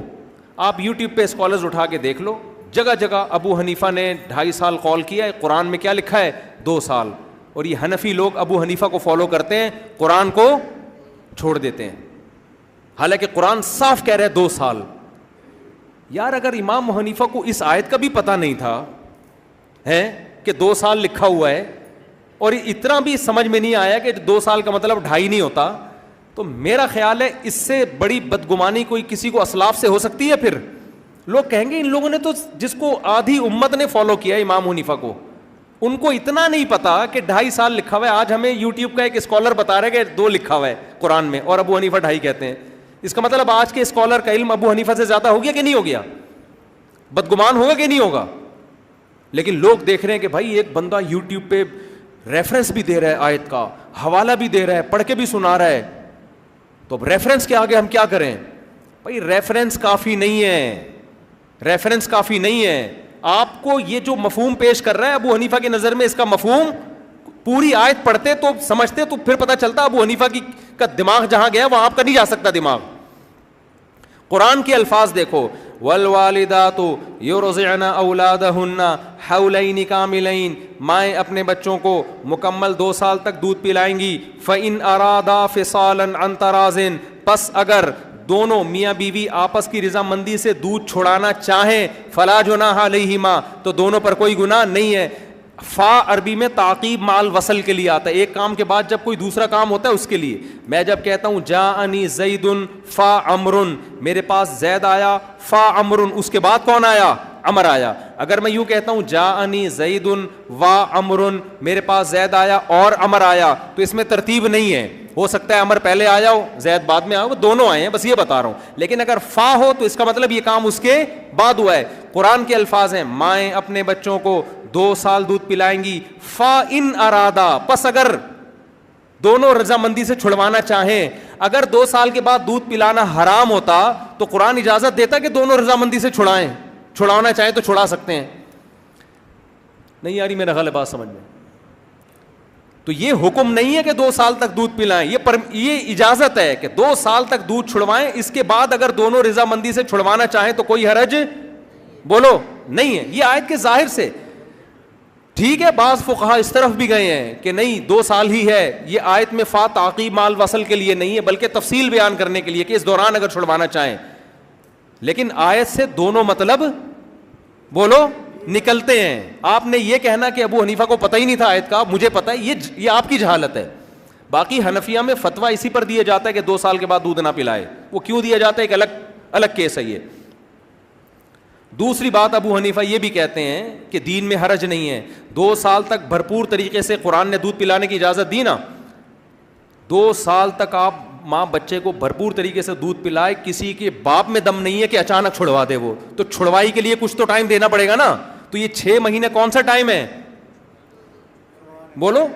آپ یوٹیوب پہ اسکالرز اٹھا کے دیکھ لو, جگہ جگہ ابو حنیفہ نے 2.5 سال قول کیا ہے, قرآن میں کیا لکھا ہے 2 سال. اور یہ حنفی لوگ ابو حنیفہ کو فالو کرتے ہیں, قرآن کو چھوڑ دیتے ہیں, حالانکہ قرآن صاف کہہ رہا ہے 2 سال. یار اگر امام حنیفہ کو اس آیت کا بھی پتہ نہیں تھا ہے کہ 2 سال لکھا ہوا ہے, اور اتنا بھی سمجھ میں نہیں آیا کہ 2 سال کا مطلب 2.5 نہیں ہوتا, تو میرا خیال ہے اس سے بڑی بدگمانی کوئی کسی کو اسلاف سے ہو سکتی ہے. پھر لوگ کہیں گے ان لوگوں نے تو, جس کو آدھی امت نے فالو کیا امام حنیفہ کو, ان کو اتنا نہیں پتا کہ 2.5 سال لکھا ہوا ہے. آج ہمیں یوٹیوب کا ایک اسکالر بتا رہے کہ 2 لکھا ہوا ہے قرآن میں, اور ابو حنیفہ 2.5 کہتے ہیں. اس کا مطلب آج کے اسکالر کا علم ابو حنیفہ سے زیادہ ہو گیا کہ نہیں ہو گیا؟ بدگمان ہوگا کہ نہیں ہوگا؟ لیکن لوگ دیکھ رہے ہیں کہ بھائی ایک بندہ یوٹیوب پہ ریفرنس بھی دے رہا ہے آیت کا, حوالہ بھی دے رہا ہے, پڑھ کے بھی سنا رہا ہے, تو ریفرنس کے آگے ہم کیا کریں؟ بھائی ریفرنس کافی نہیں ہے, ریفرنس کافی نہیں ہے. آپ کو یہ جو مفہوم پیش کر رہا ہے ابو حنیفہ کی نظر میں, اس کا مفہوم پوری آیت پڑھتے تو سمجھتے تو پھر پتہ چلتا ابو حنیفہ کا دماغ جہاں گیا وہاں آپ کا نہیں جا سکتا دماغ. قرآن کے الفاظ دیکھو, والوالدات یرضعن اولادہن حولین کاملین, مائیں اپنے بچوں کو مکمل 2 سال تک دودھ پلائیں گی. فإن ارادا فصالا عن تراض, پس اگر دونوں میاں بیوی آپس کی رضامندی سے دودھ چھڑانا چاہیں, فلا جناح علیہما, تو دونوں پر کوئی گناہ نہیں ہے. فا عربی میں تعقیب مال وصل کے لیے آتا ہے, ایک کام کے بعد جب کوئی دوسرا کام ہوتا ہے اس کے لیے. میں جب کہتا ہوں جاءنی زید فا عمر, میرے پاس زید آیا, فا عمر, اس کے بعد کون آیا؟ عمر آیا. اگر میں یوں کہتا ہوں جاءنی زید وا عمر, میرے پاس زید آیا اور عمر آیا, تو اس میں ترتیب نہیں ہے. ہو سکتا ہے عمر پہلے آیا ہو زید بعد میں آیا ہو, دونوں آئے ہیں, بس یہ بتا رہا ہوں. لیکن اگر فا ہو تو اس کا مطلب یہ کام اس کے بعد ہوا ہے. قرآن کے الفاظ ہیں مائیں اپنے بچوں کو 2 سال دودھ پلائیں گی. فا ان ارادا, پس اگر دونوں رضامندی سے چھڑوانا چاہیں. اگر 2 سال کے بعد دودھ پلانا حرام ہوتا تو قرآن اجازت دیتا کہ دونوں رضامندی سے چھڑائیں, چھڑانا چاہیں تو چھڑا سکتے ہیں. نہیں یاری میرا غلط بات سمجھ میں. تو یہ حکم نہیں ہے کہ 2 سال تک دودھ پلائیں, یہ اجازت ہے کہ 2 سال تک دودھ چھڑوائیں. اس کے بعد اگر دونوں رضامندی سے چھڑوانا چاہیں تو کوئی حرج بولو نہیں ہے. یہ آیت کے ظاہر سے ٹھیک ہے. بعض فقہا اس طرف بھی گئے ہیں کہ نہیں 2 سال ہی ہے. یہ آیت میں فا تعقیب مال وصل کے لیے نہیں ہے بلکہ تفصیل بیان کرنے کے لیے کہ اس دوران اگر چھڑوانا چاہیں. لیکن آیت سے دونوں مطلب بولو نکلتے ہیں. آپ نے یہ کہنا کہ ابو حنیفہ کو پتہ ہی نہیں تھا آیت کا, مجھے پتہ ہے, یہ آپ کی جہالت ہے. باقی حنفیہ میں فتویٰ اسی پر دیا جاتا ہے کہ 2 سال کے بعد دودھ نہ پلائے. وہ کیوں دیا جاتا ہے, ایک الگ کیس ہے یہ. دوسری بات, ابو حنیفہ یہ بھی کہتے ہیں کہ دین میں حرج نہیں ہے. 2 سال تک بھرپور طریقے سے قرآن نے دودھ پلانے کی اجازت دی نا. 2 سال تک آپ ماں بچے کو بھرپور طریقے سے دودھ پلائے, کسی کے باپ میں دم نہیں ہے کہ اچانک چھڑوا دے. وہ تو چھڑوائی کے لیے کچھ تو ٹائم دینا پڑے گا نا. تو یہ 6 مہینے کون سا ٹائم ہے بولو؟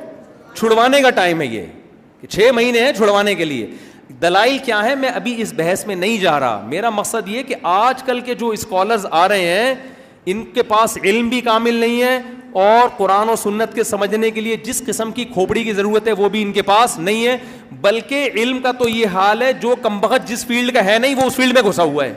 چھڑوانے کا ٹائم ہے. یہ 6 مہینے ہیں چھڑوانے کے لیے. دلائل کیا ہے میں ابھی اس بحث میں نہیں جا رہا. میرا مقصد یہ کہ آج کل کے جو اسکالرز آ رہے ہیں ان کے پاس علم بھی کامل نہیں ہے, اور قرآن و سنت کے سمجھنے کے لیے جس قسم کی کھوپڑی کی ضرورت ہے وہ بھی ان کے پاس نہیں ہے. بلکہ علم کا تو یہ حال ہے جو کمبخت جس فیلڈ کا ہے نہیں وہ اس فیلڈ میں گھسا ہوا ہے.